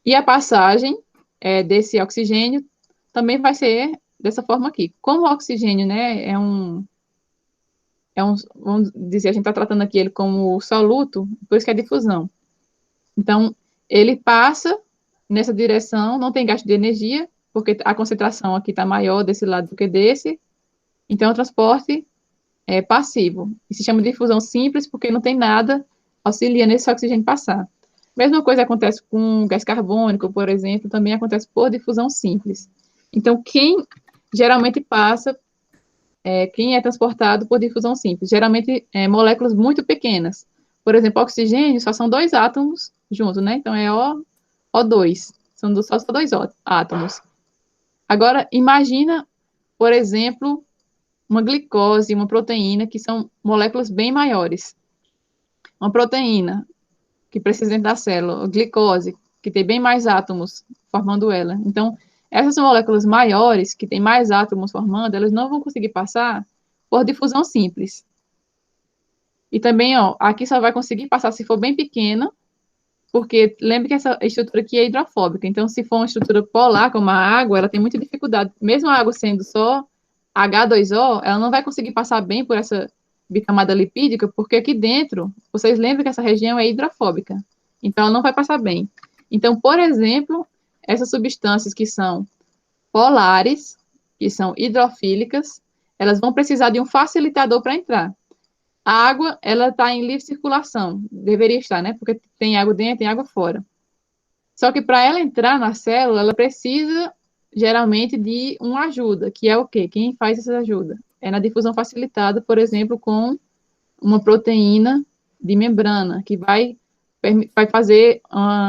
E a passagem desse oxigênio também vai ser dessa forma aqui. Como o oxigênio, né, vamos dizer, a gente está tratando aqui ele como soluto, por isso que é difusão. Então, ele passa nessa direção, não tem gasto de energia, porque a concentração aqui está maior desse lado do que desse, então o transporte é passivo. E se chama de difusão simples, porque não tem nada auxiliando esse oxigênio passar. Mesma coisa acontece com gás carbônico, por exemplo, também acontece por difusão simples. Então, quem geralmente passa, quem é transportado por difusão simples? Geralmente, moléculas muito pequenas. Por exemplo, oxigênio só são 2 átomos juntos, né? Então, é O2. São só 2 átomos. Agora, imagina, por exemplo, uma glicose, uma proteína, que são moléculas bem maiores. Uma proteína que precisa dentro da célula, a glicose, que tem bem mais átomos formando ela. Então, Essas moléculas maiores, que têm mais átomos formando, elas não vão conseguir passar por difusão simples. E também, ó, aqui só vai conseguir passar se for bem pequena, porque lembre que essa estrutura aqui é hidrofóbica. Então, se for uma estrutura polar, como a água, ela tem muita dificuldade. Mesmo a água sendo só H2O, ela não vai conseguir passar bem por essa bicamada lipídica, porque aqui dentro, vocês lembram que essa região é hidrofóbica. Então, ela não vai passar bem. Então, por exemplo, essas substâncias que são polares, que são hidrofílicas, elas vão precisar de um facilitador para entrar. A água, ela está em livre circulação, deveria estar, né? Porque tem água dentro, tem água fora. Só que para ela entrar na célula, ela precisa geralmente de uma ajuda, que é o quê? Quem faz essa ajuda? É na difusão facilitada, por exemplo, com uma proteína de membrana, que vai fazer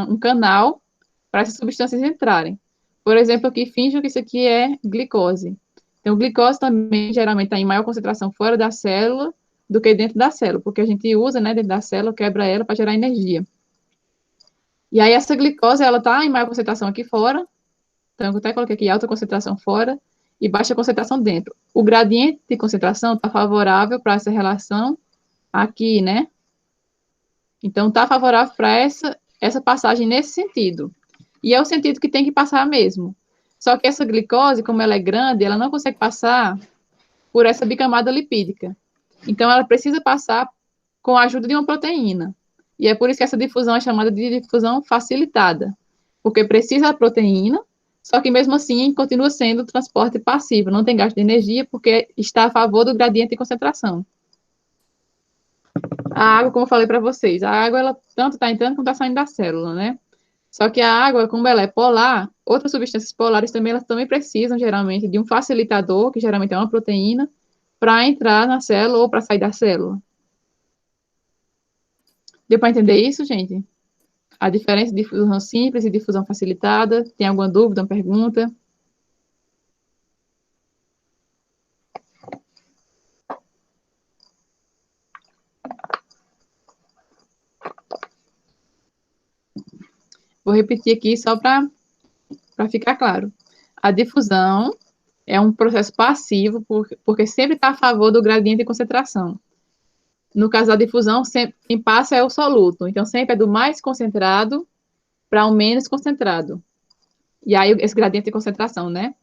um canal para essas substâncias entrarem. Por exemplo, aqui, finjo que isso aqui é glicose. Então, glicose também geralmente está em maior concentração fora da célula do que dentro da célula, porque a gente usa, né, dentro da célula, quebra ela para gerar energia. E aí, essa glicose, ela está em maior concentração aqui fora, então eu até coloquei aqui alta concentração fora e baixa concentração dentro. O gradiente de concentração está favorável para essa relação aqui, né? Então, está favorável para essa passagem nesse sentido. E é o sentido que tem que passar mesmo. Só que essa glicose, como ela é grande, ela não consegue passar por essa bicamada lipídica. Então, ela precisa passar com a ajuda de uma proteína. E é por isso que essa difusão é chamada de difusão facilitada. Porque precisa da proteína, só que mesmo assim continua sendo transporte passivo, não tem gasto de energia, porque está a favor do gradiente de concentração. A água, como eu falei para vocês, a água ela tanto está entrando quanto está saindo da célula, né? Só que a água, como ela é polar, outras substâncias polares também, elas também precisam, geralmente, de um facilitador, que geralmente é uma proteína, para entrar na célula ou para sair da célula. Deu para entender isso, gente? A diferença de difusão simples e difusão facilitada? Tem alguma dúvida, uma pergunta? Vou repetir aqui só para ficar claro. A difusão é um processo passivo, porque sempre está a favor do gradiente de concentração. No caso da difusão, sempre, quem passa é o soluto. Então, sempre é do mais concentrado para o menos concentrado. E aí, esse gradiente de concentração, né?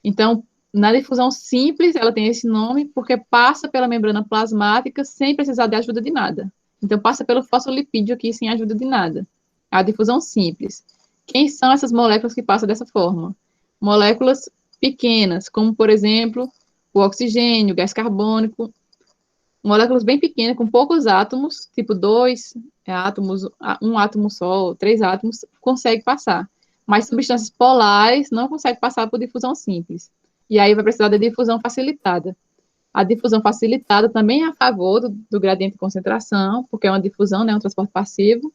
Então, na difusão simples, ela tem esse nome porque passa pela membrana plasmática sem precisar de ajuda de nada. Então, passa pelo fosfolipídio aqui sem ajuda de nada. A difusão simples. Quem são essas moléculas que passam dessa forma? Moléculas pequenas, como, por exemplo, o oxigênio, o gás carbônico, moléculas bem pequenas, com poucos átomos, tipo dois átomos, um átomo só, três átomos, consegue passar. Mas substâncias polares não conseguem passar por difusão simples. E aí vai precisar da difusão facilitada. A difusão facilitada também é a favor do gradiente de concentração, porque é uma difusão, né, um transporte passivo,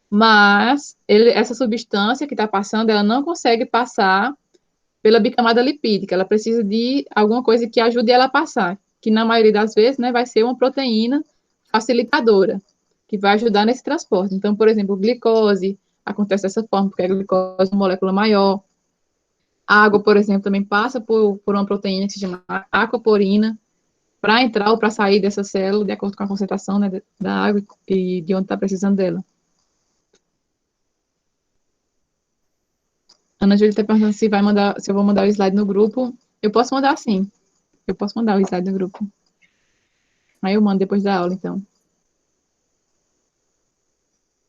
mas essa substância que está passando, ela não consegue passar pela bicamada lipídica, ela precisa de alguma coisa que ajude ela a passar, que na maioria das vezes, né, vai ser uma proteína facilitadora, que vai ajudar nesse transporte. Então, por exemplo, glicose acontece dessa forma, porque a glicose é uma molécula maior. A água, por exemplo, também passa por uma proteína que se chama aquaporina, para entrar ou para sair dessa célula, de acordo com a concentração, né, da água e de onde está precisando dela. Ana Júlia está perguntando se eu vou mandar o slide no grupo. Eu posso mandar sim. Eu posso mandar o slide no grupo. Aí eu mando depois da aula, então.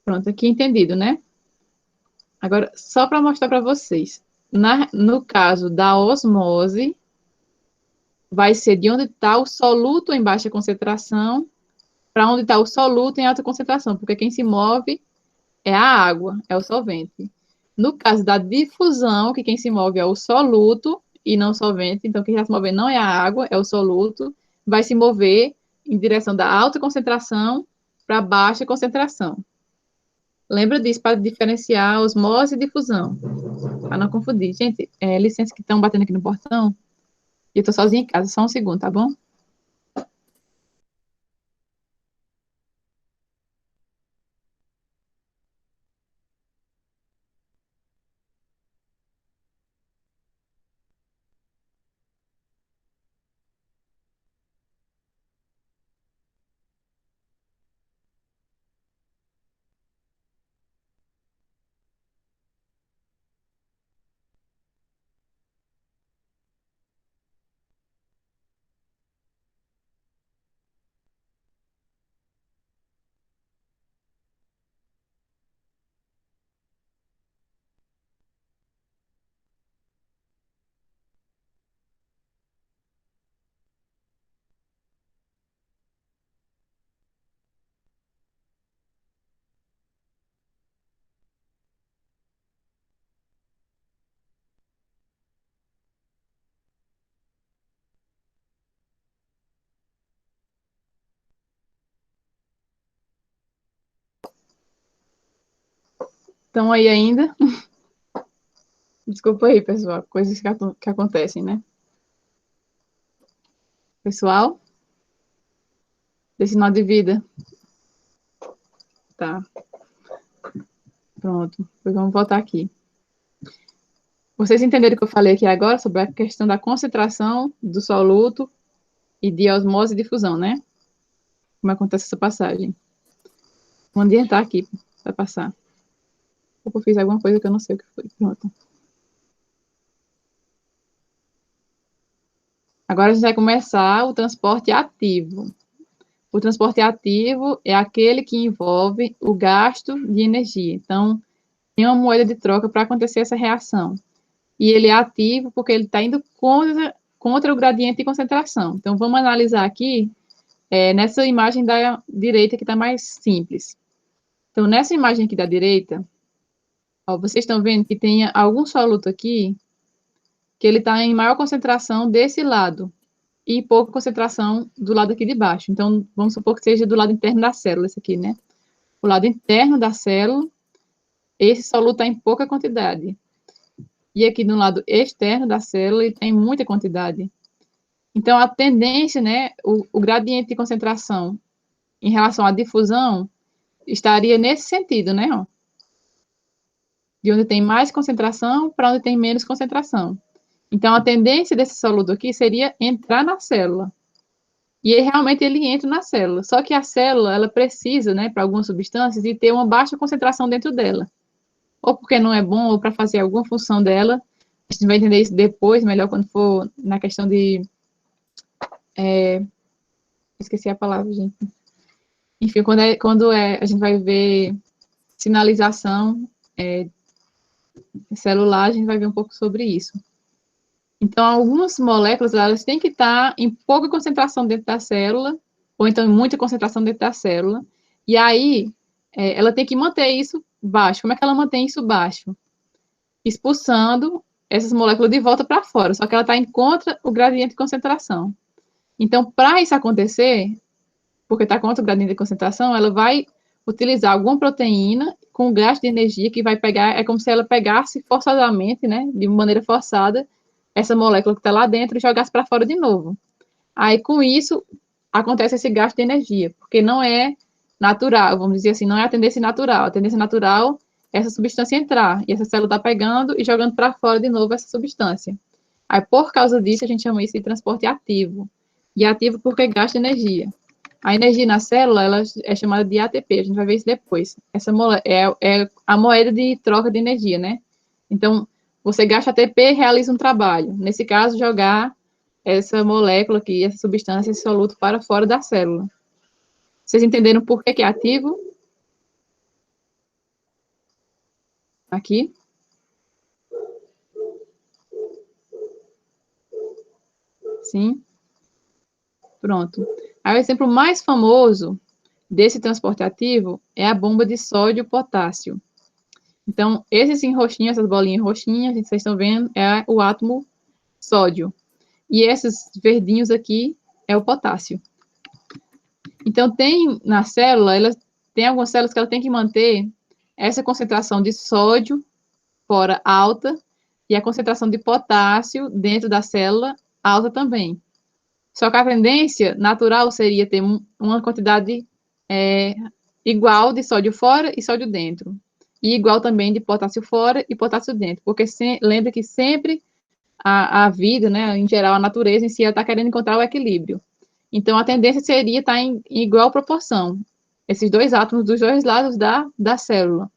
Pronto, aqui entendido, né? Agora, só para mostrar para vocês. No caso da osmose, vai ser de onde está o soluto em baixa concentração para onde está o soluto em alta concentração, porque quem se move é a água, é o solvente. No caso da difusão, que quem se move é o soluto e não o solvente, então quem está se movendo não é a água, é o soluto, vai se mover em direção da alta concentração para baixa concentração. Lembra disso para diferenciar osmose e difusão, para não confundir. Gente, licença que estão batendo aqui no portão, e eu estou sozinha em casa, só um segundo, tá bom? Estão aí ainda? Desculpa aí, pessoal, coisas que acontecem, né? Pessoal, desse sinal de vida. Tá, pronto. Pois vamos voltar aqui. Vocês entenderam o que eu falei aqui agora sobre a questão da concentração do soluto e de osmose e difusão, né? Como acontece essa passagem. Vou adiantar aqui para passar. Ou eu fiz alguma coisa que eu não sei o que foi. Pronto. Agora a gente vai começar o transporte ativo. O transporte ativo é aquele que envolve o gasto de energia. Então, tem uma moeda de troca para acontecer essa reação. E ele é ativo porque ele está indo contra o gradiente de concentração. Então, vamos analisar aqui nessa imagem da direita que está mais simples. Então, nessa imagem aqui da direita, ó, vocês estão vendo que tem algum soluto aqui que ele está em maior concentração desse lado e pouca concentração do lado aqui de baixo. Então, vamos supor que seja do lado interno da célula, esse aqui, né? O lado interno da célula, esse soluto está em pouca quantidade. E aqui no lado externo da célula, ele tem muita quantidade. Então, a tendência, né, o gradiente de concentração em relação à difusão estaria nesse sentido, né? Ó, de onde tem mais concentração para onde tem menos concentração. Então, a tendência desse soluto aqui seria entrar na célula. E aí, realmente ele entra na célula. Só que a célula, ela precisa, né, para algumas substâncias, de ter uma baixa concentração dentro dela. Ou porque não é bom, ou para fazer alguma função dela. A gente vai entender isso depois, melhor quando for na questão de... esqueci a palavra, gente. Enfim, a gente vai ver sinalização celular, a gente vai ver um pouco sobre isso. Então, algumas moléculas, elas têm que estar em pouca concentração dentro da célula, ou então em muita concentração dentro da célula, e aí ela tem que manter isso baixo. Como é que ela mantém isso baixo? Expulsando essas moléculas de volta para fora, só que ela está em contra o gradiente de concentração. Então, para isso acontecer, porque está contra o gradiente de concentração, ela vai utilizar alguma proteína com gasto de energia que vai pegar, é como se ela pegasse forçadamente, né, de maneira forçada, essa molécula que está lá dentro e jogasse para fora de novo. Aí, com isso, acontece esse gasto de energia, porque não é natural, vamos dizer assim, não é a tendência natural. A tendência natural é essa substância entrar, e essa célula está pegando e jogando para fora de novo essa substância. Aí, por causa disso, a gente chama isso de transporte ativo. E ativo porque gasta energia. A energia na célula, ela é chamada de ATP, a gente vai ver isso depois. Essa é a moeda de troca de energia, né? Então, você gasta ATP e realiza um trabalho. Nesse caso, jogar essa molécula aqui, essa substância, esse soluto para fora da célula. Vocês entenderam por que é ativo? Aqui. Sim. Pronto. Aí o exemplo mais famoso desse transporte ativo é a bomba de sódio e potássio. Então, esses em roxinho, essas bolinhas roxinhas, vocês estão vendo, é o átomo sódio. E esses verdinhos aqui é o potássio. Então, tem na célula, tem algumas células que ela tem que manter essa concentração de sódio fora alta e a concentração de potássio dentro da célula alta também. Só que a tendência natural seria ter uma quantidade igual de sódio fora e sódio dentro. E igual também de potássio fora e potássio dentro. Porque lembra que sempre a vida, né, em geral, a natureza em si, ela está querendo encontrar o equilíbrio. Então, a tendência seria estar em igual proporção. Esses dois átomos dos dois lados da célula.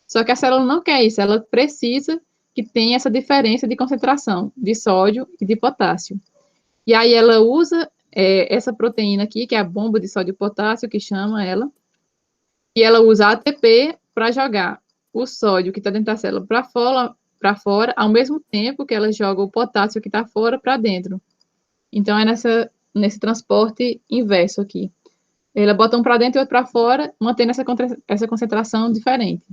Só que a célula não quer isso, ela precisa que tenha essa diferença de concentração de sódio e de potássio. E aí ela usa essa proteína aqui, que é a bomba de sódio e potássio, que chama ela, e ela usa ATP para jogar o sódio que está dentro da célula para fora, ao mesmo tempo que ela joga o potássio que está fora para dentro. Então, é nesse transporte inverso aqui. Ela bota um para dentro e outro para fora, mantendo essa concentração diferente.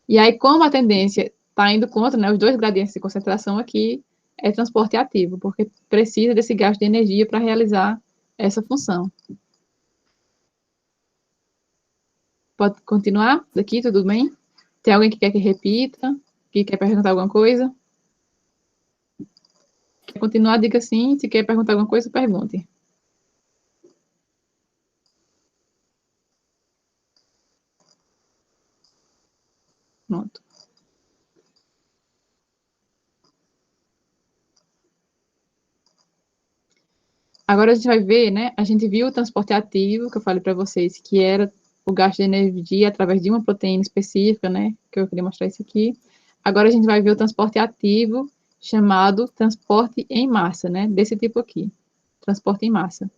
E aí, como a tendência está indo contra, né, os dois gradientes de concentração aqui, é transporte ativo, porque precisa desse gasto de energia para realizar essa função. Pode continuar daqui, tudo bem? Tem alguém que quer que repita? Que quer perguntar alguma coisa? Quer continuar? Diga sim. Se quer perguntar alguma coisa, pergunte. Pronto. Agora a gente vai ver, né? A gente viu o transporte ativo, que eu falei para vocês, que era o gasto de energia através de uma proteína específica, né? Que eu queria mostrar isso aqui. Agora a gente vai ver o transporte ativo, chamado transporte em massa, né? Desse tipo aqui, transporte em massa.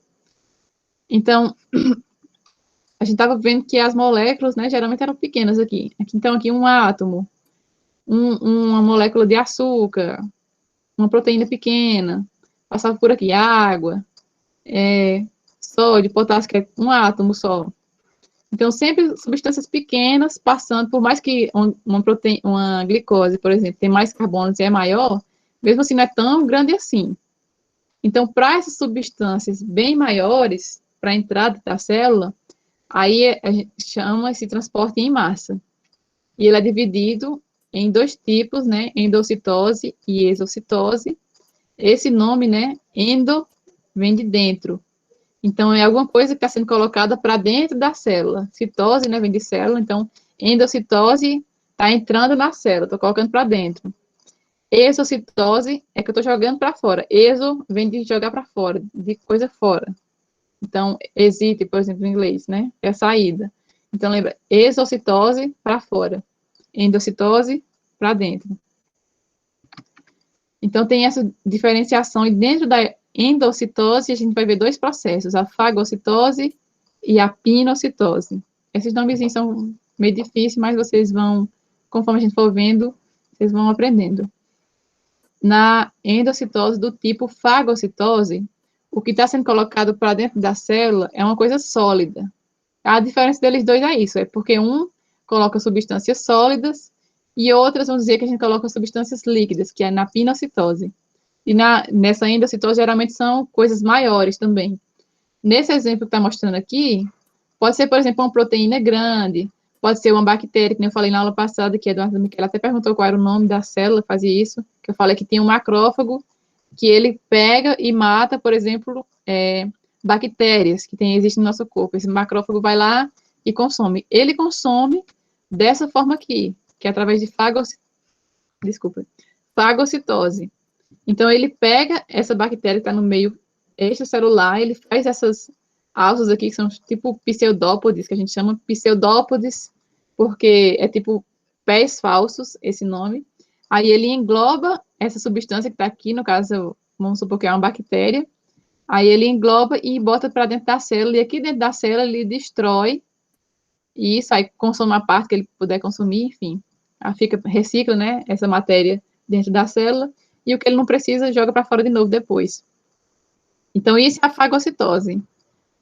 Então, a gente estava vendo que as moléculas, né, geralmente eram pequenas aqui. Então, aqui um átomo, uma molécula de açúcar, uma proteína pequena, passava por aqui água, sódio, potássio, que é um átomo só. Então, sempre substâncias pequenas passando, por mais que uma glicose, por exemplo, tem mais carbonos e é maior, mesmo assim não é tão grande assim. Então, para essas substâncias bem maiores, para a entrada da célula, aí a gente chama esse transporte em massa. E ele é dividido em dois tipos, né? Endocitose e exocitose. Esse nome, né? Endo vem de dentro. Então, é alguma coisa que está sendo colocada para dentro da célula. Citose, né? Vem de célula. Então, endocitose está entrando na célula, estou colocando para dentro. Exocitose é que eu estou jogando para fora. Exo vem de jogar para fora, de coisa fora. Então, exit, por exemplo, em inglês, né? É a saída. Então, lembra, exocitose para fora, endocitose para dentro. Então, tem essa diferenciação, e dentro da endocitose, a gente vai ver dois processos, a fagocitose e a pinocitose. Esses nomezinhos são meio difíceis, mas vocês vão, conforme a gente for vendo, vocês vão aprendendo. Na endocitose do tipo fagocitose, o que está sendo colocado para dentro da célula é uma coisa sólida. A diferença deles dois é isso, é porque um coloca substâncias sólidas e outras vão dizer que a gente coloca substâncias líquidas, que é na pinocitose. E nessa endocitose, geralmente são coisas maiores também. Nesse exemplo que está mostrando aqui, pode ser, por exemplo, uma proteína grande, pode ser uma bactéria, que nem eu falei na aula passada, que Eduardo Michele até perguntou qual era o nome da célula, fazia isso, que eu falei que tem um macrófago, que ele pega e mata, por exemplo, bactérias que existem no nosso corpo. Esse macrófago vai lá e consome. Ele consome dessa forma aqui, que é através de fagocitose. Então, ele pega essa bactéria que está no meio extracelular, ele faz essas alças aqui, que são tipo pseudópodes, que a gente chama pseudópodes, porque é tipo pés falsos, esse nome. Aí ele engloba essa substância que está aqui, no caso, vamos supor que é uma bactéria. Aí ele engloba e bota para dentro da célula, e aqui dentro da célula ele destrói isso, aí consome a parte que ele puder consumir, enfim. Aí recicla, né, essa matéria dentro da célula, e o que ele não precisa joga para fora de novo depois. Então, isso é a fagocitose.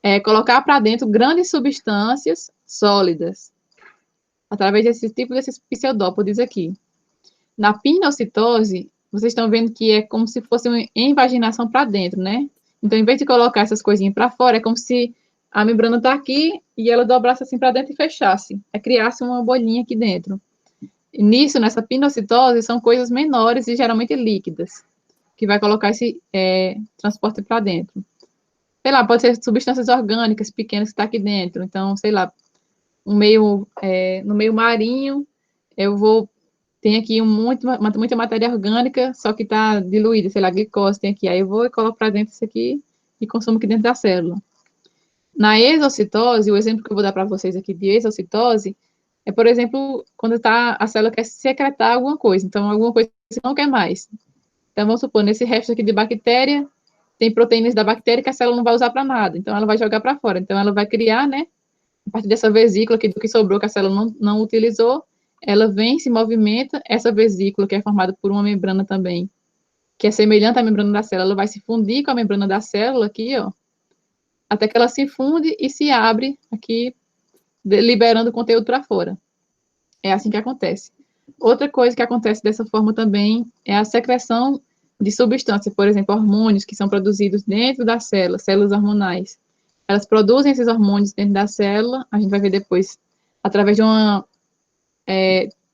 É colocar para dentro grandes substâncias sólidas, através desse tipo desses pseudópodes aqui. Na pinocitose, vocês estão vendo que é como se fosse uma invaginação para dentro, né? Então, em vez de colocar essas coisinhas para fora, é como se a membrana está aqui e ela dobrasse assim para dentro e fechasse. É criasse uma bolinha aqui dentro. E nessa pinocitose, são coisas menores e geralmente líquidas, que vai colocar esse transporte para dentro. Sei lá, pode ser substâncias orgânicas pequenas que está aqui dentro. Então, sei lá, no meio marinho, eu vou tem aqui muita matéria orgânica, só que está diluída, sei lá, glicose tem aqui. Aí eu vou e coloco para dentro isso aqui e consumo aqui dentro da célula. Na exocitose, o exemplo que eu vou dar para vocês aqui de exocitose é, por exemplo, quando a célula quer secretar alguma coisa, então alguma coisa que você não quer mais. Então, vamos supor, nesse resto aqui de bactéria, tem proteínas da bactéria que a célula não vai usar para nada, então ela vai jogar para fora. Então, ela vai criar, né, a partir dessa vesícula aqui, do que sobrou, que a célula não utilizou, ela vem, se movimenta, essa vesícula, que é formada por uma membrana também, que é semelhante à membrana da célula, ela vai se fundir com a membrana da célula aqui, ó, até que ela se funde e se abre aqui, liberando o conteúdo para fora. É assim que acontece. Outra coisa que acontece dessa forma também é a secreção de substâncias, por exemplo, hormônios que são produzidos dentro da célula, células hormonais. Elas produzem esses hormônios dentro da célula, a gente vai ver depois, através de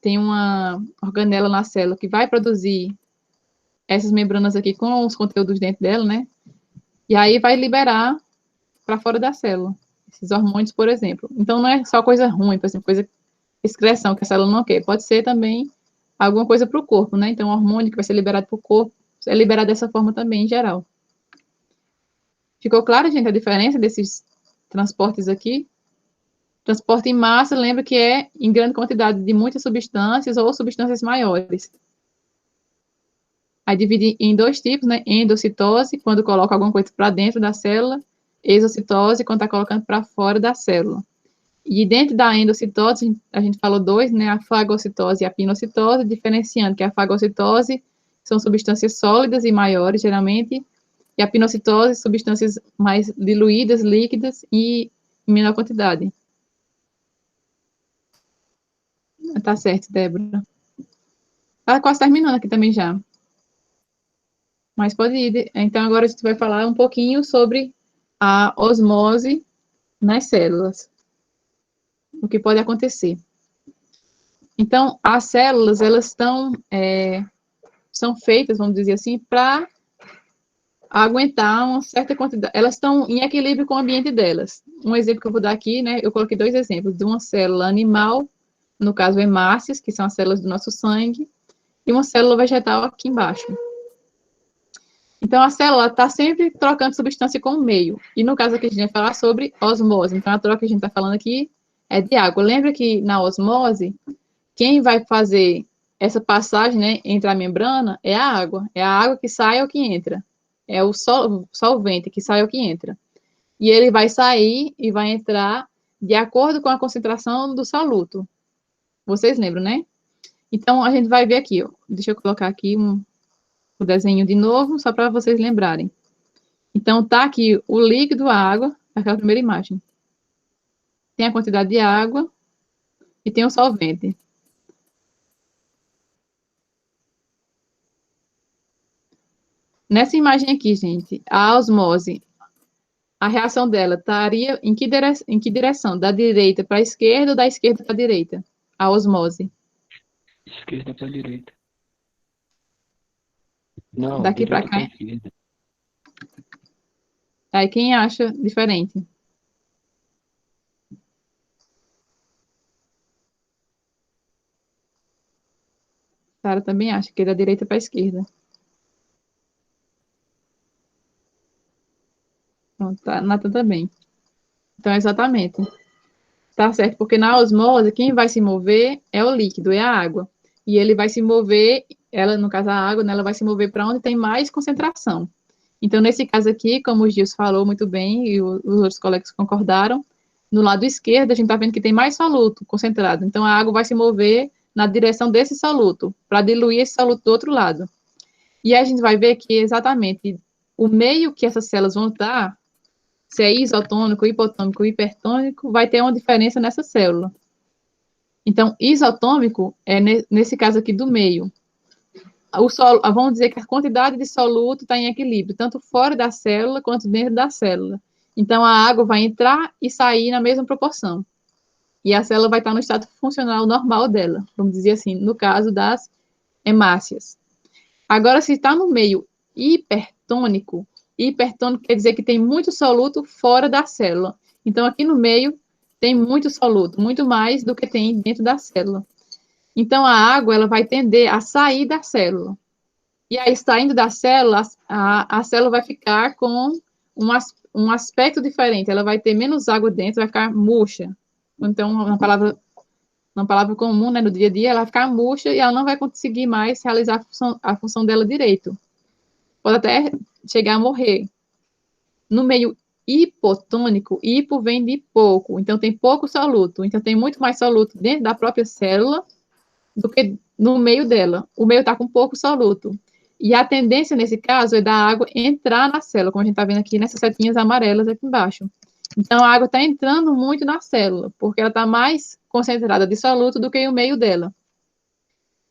tem uma organela na célula que vai produzir essas membranas aqui com os conteúdos dentro dela, né? E aí vai liberar para fora da célula esses hormônios, por exemplo. Então, não é só coisa ruim, por exemplo, coisa excreção que a célula não quer. Pode ser também alguma coisa para o corpo, né? Então, o hormônio que vai ser liberado para o corpo é liberado dessa forma também, em geral. Ficou claro, gente, a diferença desses transportes aqui? Transporte em massa, lembra que é em grande quantidade de muitas substâncias ou substâncias maiores. Aí divide em dois tipos, né? Endocitose, quando coloca alguma coisa para dentro da célula, exocitose, quando está colocando para fora da célula. E dentro da endocitose, a gente falou dois, né? A fagocitose e a pinocitose, diferenciando que a fagocitose são substâncias sólidas e maiores, geralmente, e a pinocitose, substâncias mais diluídas, líquidas e em menor quantidade. Tá certo, Débora. Tá quase terminando aqui também já. Mas pode ir. Então, agora a gente vai falar um pouquinho sobre a osmose nas células. O que pode acontecer. Então, as células, elas são feitas, vamos dizer assim, para aguentar uma certa quantidade. Elas estão em equilíbrio com o ambiente delas. Um exemplo que eu vou dar aqui, né? Eu coloquei dois exemplos de uma célula animal, no caso, hemácias, que são as células do nosso sangue, e uma célula vegetal aqui embaixo. Então, a célula está sempre trocando substância com o meio. E no caso aqui, a gente vai falar sobre osmose. Então, a troca que a gente está falando aqui é de água. Lembra que na osmose, quem vai fazer essa passagem, né, entre a membrana é a água. É a água que sai ou que entra. É o solvente que sai ou que entra. E ele vai sair e vai entrar de acordo com a concentração do soluto. Vocês lembram, né? Então, a gente vai ver aqui, ó. Deixa eu colocar aqui o desenho de novo, só para vocês lembrarem. Então, tá aqui o líquido, a água, aquela primeira imagem. Tem a quantidade de água e tem o solvente. Nessa imagem aqui, gente, a osmose, a reação dela estaria em que direção? Da direita para a esquerda ou da esquerda para a direita? A osmose. Esquerda para direita. Não, Daqui para direita para cá. esquerda. Aí quem acha diferente? Sara também acha que é da direita para a esquerda. Pronto, tá, Nathan também. Então, exatamente. Tá certo, porque na osmose, quem vai se mover é o líquido, é a água. E ele vai se mover, ela, no caso a água, né, ela vai se mover para onde tem mais concentração. Então, nesse caso aqui, como o Gils falou muito bem, e os outros colegas concordaram, no lado esquerdo a gente está vendo que tem mais soluto concentrado. Então, a água vai se mover na direção desse soluto, para diluir esse soluto do outro lado. E aí a gente vai ver que exatamente o meio que essas células vão estar, se é isotônico, hipotônico, hipertônico, vai ter uma diferença nessa célula. Então, isotômico é nesse caso aqui do meio. Vamos dizer que a quantidade de soluto está em equilíbrio, tanto fora da célula quanto dentro da célula. Então, a água vai entrar e sair na mesma proporção. E a célula vai estar no estado funcional normal dela, vamos dizer assim, no caso das hemácias. Agora, se está no meio hipertônico, hipertônico quer dizer que tem muito soluto fora da célula. Então, aqui no meio tem muito soluto, muito mais do que tem dentro da célula. Então, a água ela vai tender a sair da célula. E aí, saindo da célula, a célula vai ficar com um aspecto diferente. Ela vai ter menos água dentro, vai ficar murcha. Então, uma palavra comum, né, no dia a dia, ela vai ficar murcha e ela não vai conseguir mais realizar a função dela direito. Pode até chegar a morrer. No meio hipotônico, hipo vem de pouco, então tem pouco soluto. Então, tem muito mais soluto dentro da própria célula do que no meio dela. O meio está com pouco soluto. E a tendência, nesse caso, é da água entrar na célula, como a gente está vendo aqui nessas setinhas amarelas aqui embaixo. Então, a água está entrando muito na célula, porque ela está mais concentrada de soluto do que o meio dela.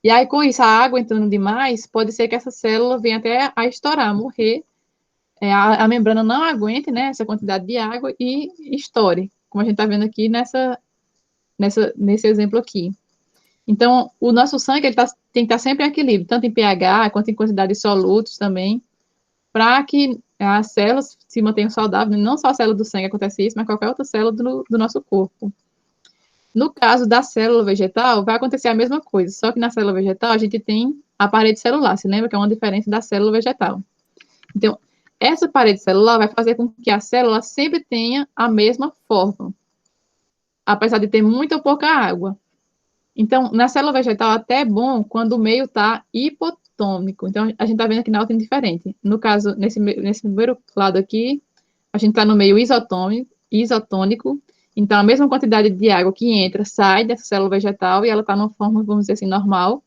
E aí, com isso, a água entrando demais, pode ser que essa célula venha até a estourar, morrer, a membrana não aguente, né, essa quantidade de água e estoure, como a gente está vendo aqui nesse exemplo aqui. Então, o nosso sangue tem que estar sempre em equilíbrio, tanto em pH quanto em quantidade de solutos também, para que as células se mantenham saudáveis. Não só a célula do sangue acontece isso, mas qualquer outra célula do nosso corpo. No caso da célula vegetal, vai acontecer a mesma coisa, só que na célula vegetal a gente tem a parede celular, se lembra que é uma diferença da célula vegetal. Então, essa parede celular vai fazer com que a célula sempre tenha a mesma forma, apesar de ter muita ou pouca água. Então, na célula vegetal, até é bom quando o meio está hipotônico. Então, a gente está vendo aqui na outra diferente. No caso, nesse primeiro lado aqui, a gente está no meio isotônico. Então, a mesma quantidade de água que entra, sai dessa célula vegetal e ela está numa forma, vamos dizer assim, normal.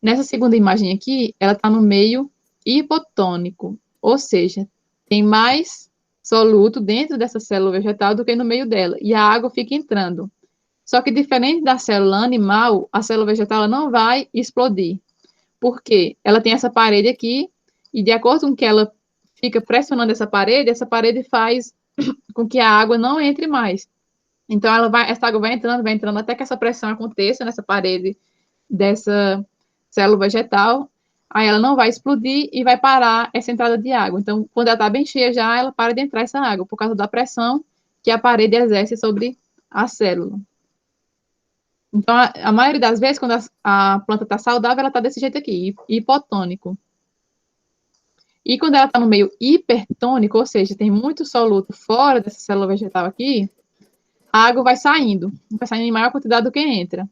Nessa segunda imagem aqui, ela está no meio hipotônico, ou seja, tem mais soluto dentro dessa célula vegetal do que no meio dela, e a água fica entrando. Só que diferente da célula animal, a célula vegetal ela não vai explodir, porque ela tem essa parede aqui, e de acordo com que ela fica pressionando essa parede faz com que a água não entre mais. Então, essa água vai entrando, até que essa pressão aconteça nessa parede dessa célula vegetal, aí ela não vai explodir e vai parar essa entrada de água. Então, quando ela está bem cheia já, ela para de entrar essa água, por causa da pressão que a parede exerce sobre a célula. Então, a maioria das vezes, quando a planta está saudável, ela está desse jeito aqui, hipotônico. E quando ela está no meio hipertônico, ou seja, tem muito soluto fora dessa célula vegetal aqui, a água vai saindo em maior quantidade do que entra.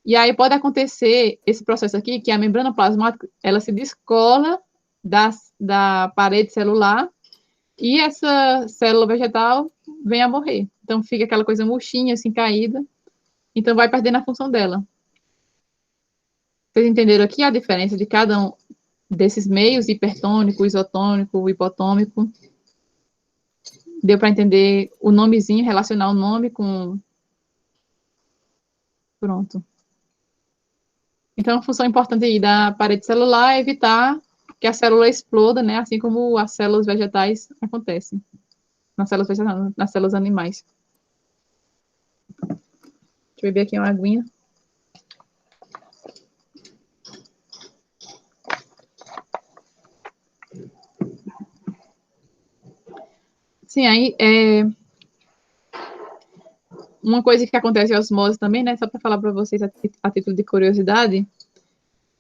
E aí pode acontecer esse processo aqui, que a membrana plasmática, ela se descola da parede celular e essa célula vegetal vem a morrer. Então fica aquela coisa murchinha, assim, caída. Então vai perdendo a função dela. Vocês entenderam aqui a diferença de cada um desses meios, hipertônico, isotônico, hipotônico? Deu para entender o nomezinho, relacionar o nome com... Pronto. Então, a função importante aí da parede celular é evitar que a célula exploda, né? Assim como as células vegetais acontecem. Nas células vegetais, nas células animais. Deixa eu beber aqui uma aguinha. Sim, aí uma coisa que acontece em osmose também, né? Só para falar para vocês a título de curiosidade.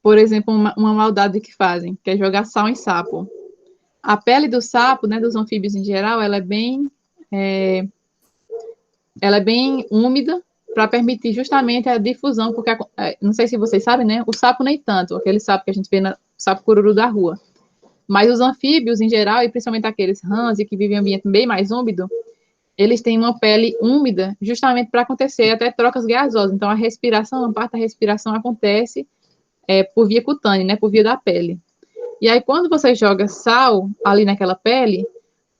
Por exemplo, uma maldade que fazem, que é jogar sal em sapo. A pele do sapo, né, dos anfíbios em geral, ela é bem úmida para permitir justamente a difusão, porque não sei se vocês sabem, né? O sapo nem tanto, aquele sapo que a gente vê no sapo cururu da rua. Mas os anfíbios em geral, e principalmente aqueles rãs que vivem em ambiente bem mais úmido, eles têm uma pele úmida justamente para acontecer até trocas gasosas. Então a respiração, a parte da respiração acontece por via cutânea, né? Por via da pele. E aí quando você joga sal ali naquela pele,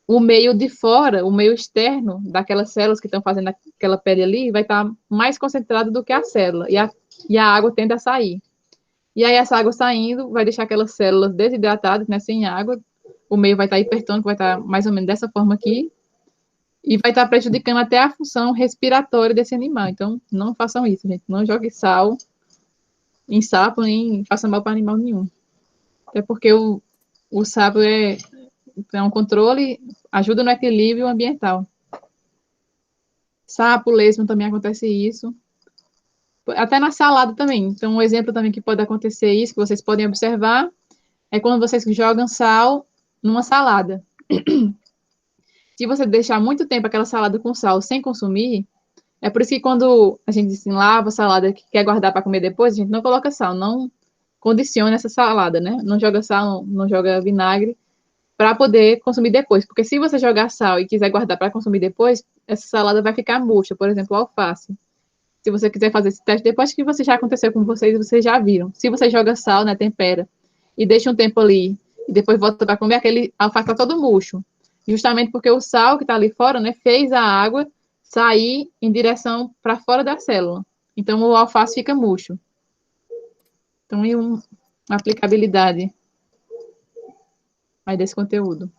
o meio de fora, o meio externo daquelas células que estão fazendo aquela pele ali, vai estar mais concentrado do que a célula, e a água tende a sair. E aí essa água saindo vai deixar aquelas células desidratadas, né, sem água, o meio vai estar hipertônico, vai estar mais ou menos dessa forma aqui, e vai estar prejudicando até a função respiratória desse animal. Então, não façam isso, gente. Não jogue sal em sapo, nem faça mal para animal nenhum. Até porque o sapo é um controle, ajuda no equilíbrio ambiental. Sapo, lesma também acontece isso. Até na salada também. Então, um exemplo também que pode acontecer isso, que vocês podem observar, é quando vocês jogam sal numa salada. Se você deixar muito tempo aquela salada com sal sem consumir, é por isso que quando a gente assim, lava a salada que quer guardar para comer depois, a gente não coloca sal, não condiciona essa salada, né? Não joga sal, não joga vinagre, para poder consumir depois. Porque se você jogar sal e quiser guardar para consumir depois, essa salada vai ficar murcha, por exemplo, alface. Se você quiser fazer esse teste, depois que você já aconteceu com vocês já viram. Se você joga sal, né, tempera, e deixa um tempo ali, e depois volta para comer, aquele alface está todo murcho. Justamente porque o sal que está ali fora, né, fez a água sair em direção para fora da célula. Então, o alface fica murcho. Então, é uma aplicabilidade aí desse conteúdo.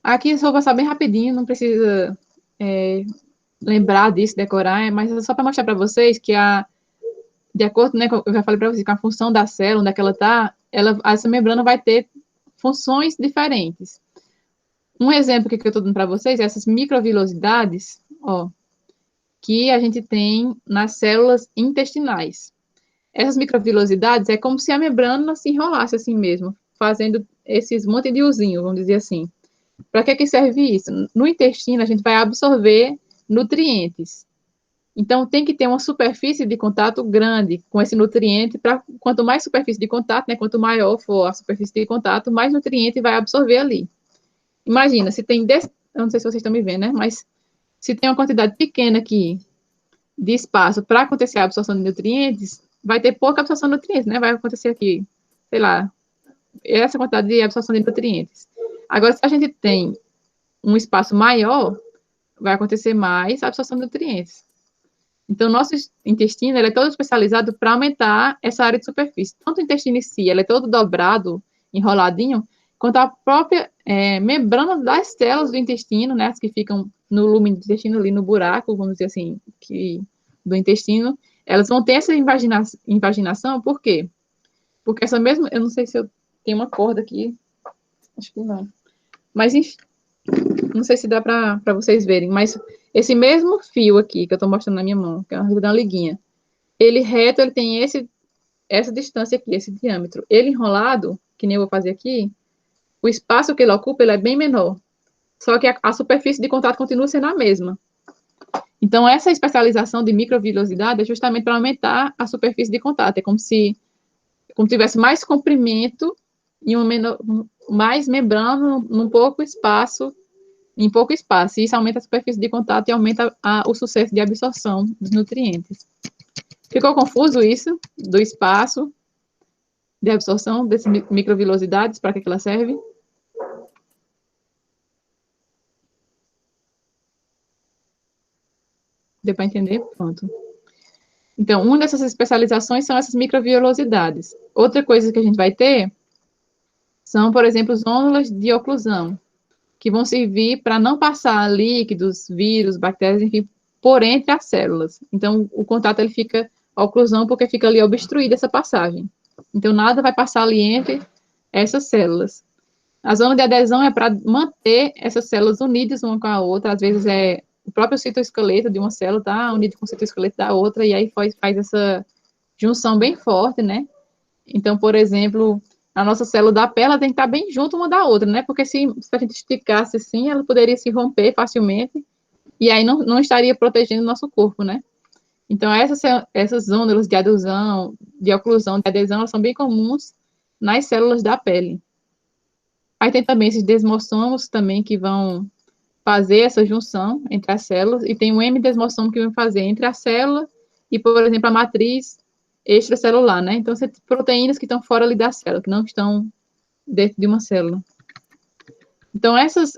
Aqui eu vou passar bem rapidinho, não precisa lembrar disso, decorar, mas é só para mostrar para vocês que de acordo, né, eu já falei para vocês, com a função da célula, onde é que ela está, essa membrana vai ter funções diferentes. Um exemplo que eu estou dando para vocês é essas microvilosidades, ó, que a gente tem nas células intestinais. Essas microvilosidades é como se a membrana se enrolasse assim mesmo, fazendo esses monte de usinho, vamos dizer assim. Para que serve isso? No intestino, a gente vai absorver nutrientes. Então, tem que ter uma superfície de contato grande com esse nutriente, para quanto mais superfície de contato, né, quanto maior for a superfície de contato, mais nutriente vai absorver ali. Imagina, se tem, eu não sei se vocês estão me vendo, né, mas se tem uma quantidade pequena aqui de espaço para acontecer a absorção de nutrientes, vai ter pouca absorção de nutrientes, né, vai acontecer aqui, sei lá, essa quantidade de absorção de nutrientes. Agora, se a gente tem um espaço maior, vai acontecer mais absorção de nutrientes. Então, o nosso intestino ele é todo especializado para aumentar essa área de superfície. Tanto o intestino em si, ele é todo dobrado, enroladinho, quanto a própria membrana das células do intestino, né, as que ficam no lumen do intestino, ali no buraco, vamos dizer assim, do intestino, elas vão ter essa invaginação, por quê? Porque essa mesma, eu não sei se eu tenho uma corda aqui, acho que não. Mas, enfim, não sei se dá para vocês verem, mas esse mesmo fio aqui que eu estou mostrando na minha mão, que é uma liguinha, ele reto, ele tem essa distância aqui, esse diâmetro. Ele enrolado, que nem eu vou fazer aqui, o espaço que ele ocupa, ele é bem menor. Só que a superfície de contato continua sendo a mesma. Então, essa especialização de microvilosidade é justamente para aumentar a superfície de contato. É como se tivesse mais comprimento e mais membrana num pouco espaço, em pouco espaço. E isso aumenta a superfície de contato e aumenta o sucesso de absorção dos nutrientes. Ficou confuso isso? Do espaço de absorção dessas microvilosidades, para que ela serve? Deu para entender? Pronto. Então, uma dessas especializações são essas microvilosidades. Outra coisa que a gente vai ter são, por exemplo, as ônulas de oclusão, que vão servir para não passar líquidos, vírus, bactérias, enfim, por entre as células. Então, o contato ele fica a oclusão porque fica ali obstruída essa passagem. Então, nada vai passar ali entre essas células. A zona de adesão é para manter essas células unidas uma com a outra, às vezes é o próprio citoesqueleto de uma célula está unido com o citoesqueleto da outra, e aí faz essa junção bem forte, né? Então, por exemplo, a nossa célula da pele ela tem que estar bem junto uma da outra, né? Porque se a gente esticasse assim, ela poderia se romper facilmente, e aí não estaria protegendo o nosso corpo, né? Então, essas zonas de adesão, de oclusão, de adesão, elas são bem comuns nas células da pele. Aí tem também esses desmossomos também que vão fazer essa junção entre as células, e tem um M-desmossomo que vai fazer entre a célula e, por exemplo, a matriz extracelular, né? Então, são proteínas que estão fora ali da célula, que não estão dentro de uma célula. Então, essas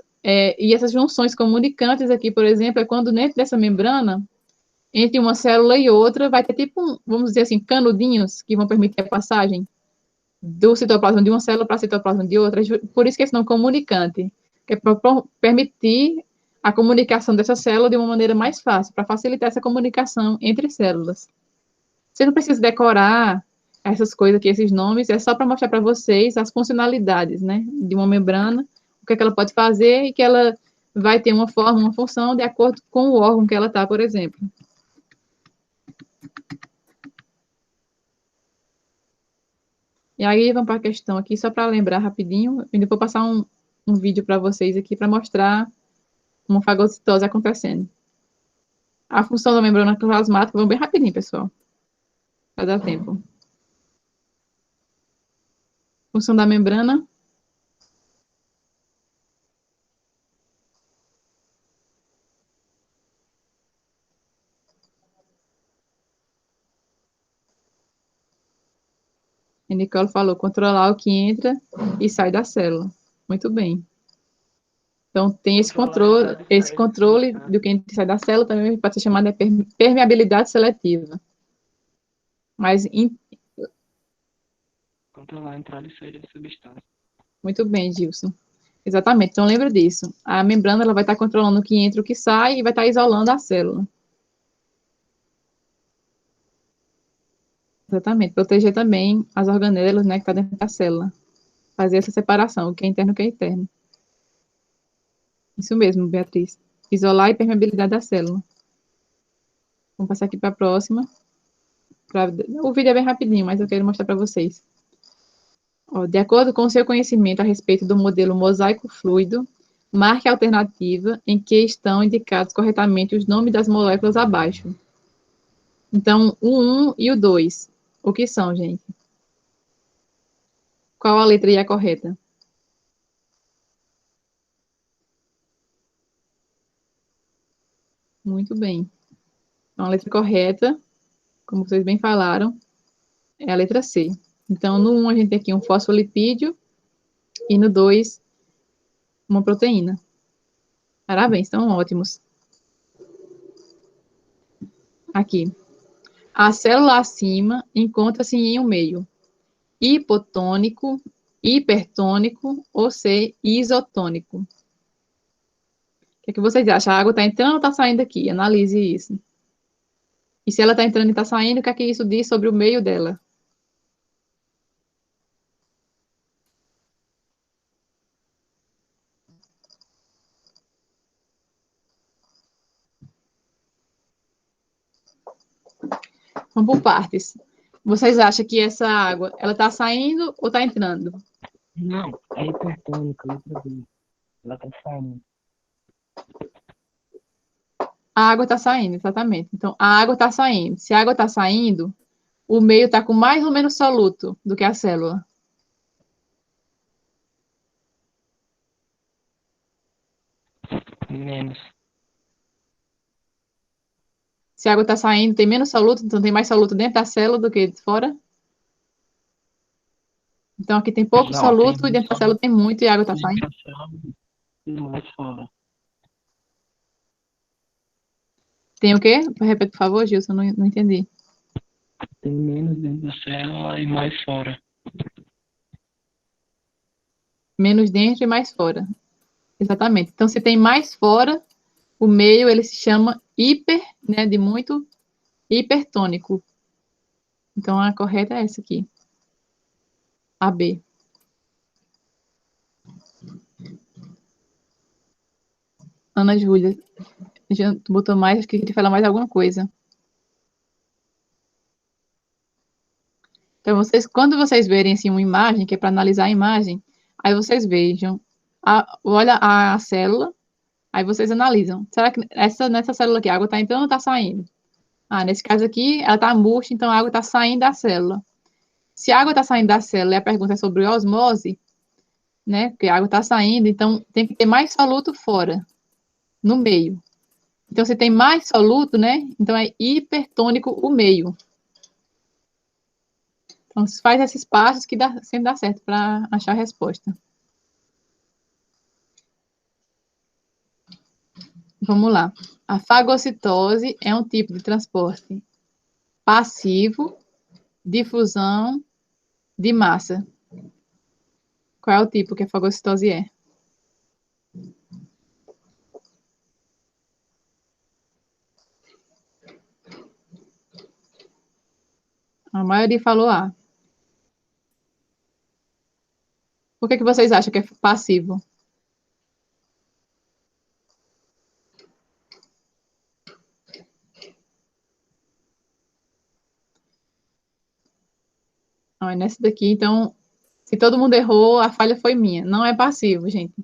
junções comunicantes aqui, por exemplo, é quando dentro dessa membrana, entre uma célula e outra, vai ter tipo, vamos dizer assim, canudinhos que vão permitir a passagem do citoplasma de uma célula para o citoplasma de outra. Por isso que esse nome comunicante, que é para permitir a comunicação dessa célula de uma maneira mais fácil, para facilitar essa comunicação entre células. Você não precisa decorar essas coisas aqui, esses nomes, é só para mostrar para vocês as funcionalidades, né, de uma membrana, o que é que ela pode fazer e que ela vai ter uma forma, uma função de acordo com o órgão que ela está, por exemplo. E aí, vamos para a questão aqui, só para lembrar rapidinho, eu ainda vou passar um vídeo para vocês aqui para mostrar uma fagocitose acontecendo. A função da membrana plasmática, vamos bem rapidinho, pessoal, para dar tempo. Função da membrana. A Nicole falou, controlar o que entra e sai da célula. Muito bem. Então, tem esse controle do que entra e sai da célula, também pode ser chamada de permeabilidade seletiva. Mas, Controlar a entrada e saída de substância. muito bem, Gilson. Exatamente, então lembra disso. A membrana ela vai estar controlando o que entra e o que sai e vai estar isolando a célula. Exatamente, proteger também as organelas, né, que está dentro da célula. Fazer essa separação, o que é interno e o que é interno. Isso mesmo, Beatriz. Isolar a impermeabilidade da célula. Vamos passar aqui para a próxima. O vídeo é bem rapidinho, mas eu quero mostrar para vocês. Ó, de acordo com o seu conhecimento a respeito do modelo mosaico fluido, marque a alternativa em que estão indicados corretamente os nomes das moléculas abaixo. Então, o 1 e o 2. O que são, gente? Qual a letra I é correta? Muito bem. Então, a letra correta, como vocês bem falaram, é a letra C. Então, no 1 a gente tem aqui um fosfolipídio e no 2 uma proteína. Parabéns, estão ótimos. Aqui. A célula acima encontra-se em um meio hipotônico, hipertônico ou C, isotônico. O que é que vocês acham? A água está entrando ou está saindo aqui? Analise isso. E se ela está entrando e está saindo, o que é que isso diz sobre o meio dela? Vamos por partes. Vocês acham que essa água, ela está saindo ou está entrando? Não, é hipertônica, letra B. Ela tá saindo. A água está saindo, exatamente. Então, a água está saindo. Se a água está saindo, o meio está com mais ou menos soluto do que a célula. Menos. Se a água está saindo, tem menos soluto, então tem mais soluto dentro da célula do que fora. Então, aqui tem pouco Não, tem soluto e menos dentro da célula tem muito e a água está saindo. e mais fora. Tem o quê? Repete, por favor, Gilson, não entendi. Tem menos dentro da célula e mais fora. Menos dentro e mais fora. Exatamente. Então, se tem mais fora, o meio ele se chama hiper, né, de muito hipertônico. Então, a correta é essa aqui. A B. Ana Júlia, já botou mais, acho que queria falar mais alguma coisa. Então, quando vocês verem assim, uma imagem, que é para analisar a imagem, aí vocês vejam, olha a célula, aí vocês analisam. Será que nessa célula aqui a água está entrando ou está saindo? Ah, nesse caso aqui, ela está murcha, então a água está saindo da célula. Se a água está saindo da célula e a pergunta é sobre osmose, né? Porque a água está saindo, então tem que ter mais soluto fora, no meio. Então, se tem mais soluto, né? Então é hipertônico o meio. Então, faz esses passos que sempre dá certo para achar a resposta. Vamos lá. A fagocitose é um tipo de transporte passivo, difusão de massa. Qual é o tipo que a fagocitose é? A maioria falou A. Por que vocês acham que é passivo? Ah, nessa daqui, então, se todo mundo errou, a falha foi minha. Não é passivo, gente.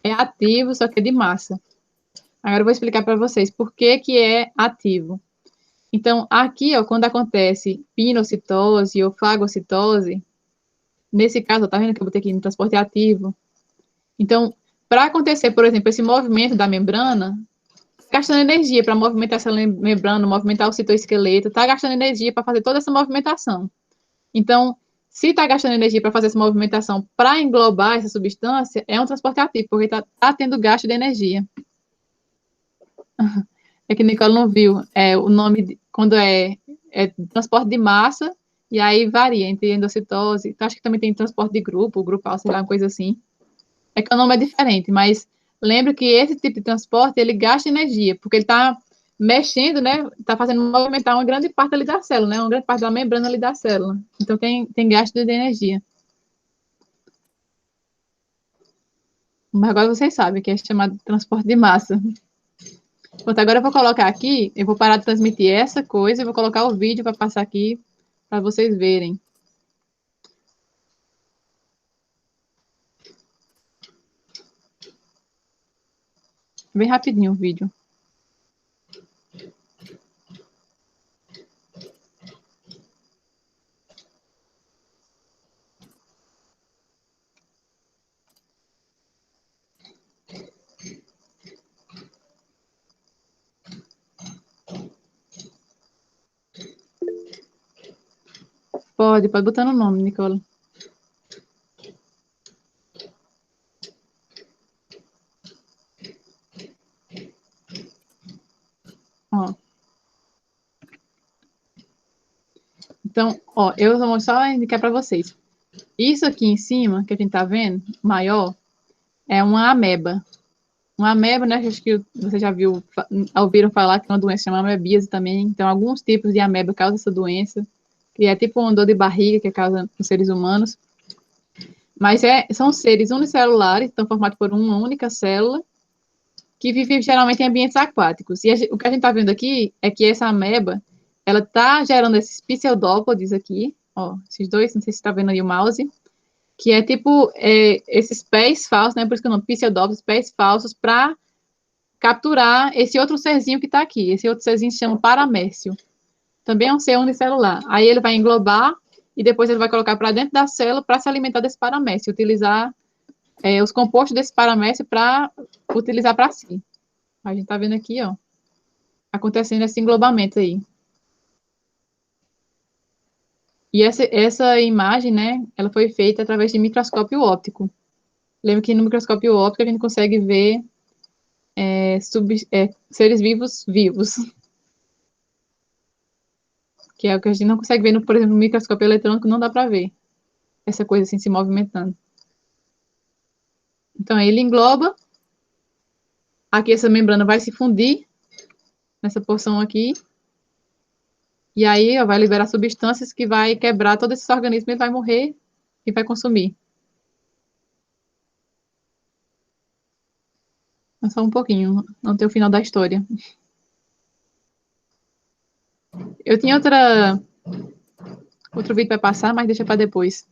É ativo, só que é de massa. Agora eu vou explicar para vocês por que que é ativo. Então, aqui, ó, quando acontece pinocitose ou fagocitose, nesse caso, tá vendo que eu botei aqui no transporte ativo? Então, para acontecer, por exemplo, esse movimento da membrana, gastando energia para movimentar essa membrana, movimentar o citoesqueleto, está gastando energia para fazer toda essa movimentação. Então, se está gastando energia para fazer essa movimentação para englobar essa substância, é um transporte ativo, porque está tendo gasto de energia. É que Nicole não viu. O nome, quando é transporte de massa, e aí varia entre endocitose. Então, acho que também tem transporte de grupo, grupal, sei lá, uma coisa assim. É que o nome é diferente, mas lembra que esse tipo de transporte, ele gasta energia, porque ele está mexendo, né? Está fazendo movimentar uma grande parte ali da célula, né? Uma grande parte da membrana ali da célula. Então, tem gasto de energia. Mas agora vocês sabem que é chamado de transporte de massa. Pronto, agora eu vou colocar aqui, eu vou parar de transmitir essa coisa, eu vou colocar o vídeo para passar aqui para vocês verem. Bem rapidinho o vídeo. Pode botar no nome, Nicola. Ó. Então, ó, eu vou só indicar para vocês. Isso aqui em cima, que a gente tá vendo, maior, é uma ameba. Uma ameba, né? Acho que você já ouviram falar que é uma doença chamada amebíase também. Então, alguns tipos de ameba causam essa doença, que é tipo uma dor de barriga que causa nos seres humanos. Mas são seres unicelulares, estão formados por uma única célula, que vivem geralmente em ambientes aquáticos. E o que a gente está vendo aqui é que essa ameba, ela está gerando esses pseudópodes aqui, ó, esses dois, não sei se está vendo aí o mouse, que é tipo esses pés falsos, né? Por isso que o nome pseudópodes, pés falsos, para capturar esse outro serzinho que está aqui. Esse outro serzinho se chama paramécio. Também é um ser unicelular. Aí ele vai englobar e depois ele vai colocar para dentro da célula para se alimentar desse paramécio, utilizar os compostos desse paramécio para utilizar para si. A gente está vendo aqui, ó, acontecendo esse englobamento aí. E essa imagem, né, ela foi feita através de microscópio óptico. Lembra que no microscópio óptico a gente consegue ver seres vivos, que é o que a gente não consegue ver, por exemplo, no microscópio eletrônico, não dá para ver essa coisa assim se movimentando. Então, ele engloba, aqui essa membrana vai se fundir nessa porção aqui, e aí ó, vai liberar substâncias que vai quebrar todo esse organismo e vai morrer e vai consumir. É só um pouquinho, não tem o final da história. Eu tinha outro vídeo para passar, mas deixa para depois.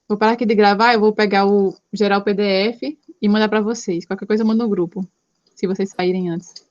Vou parar aqui de gravar, eu vou pegar gerar o PDF e mandar para vocês. Qualquer coisa eu mando no grupo, se vocês saírem antes.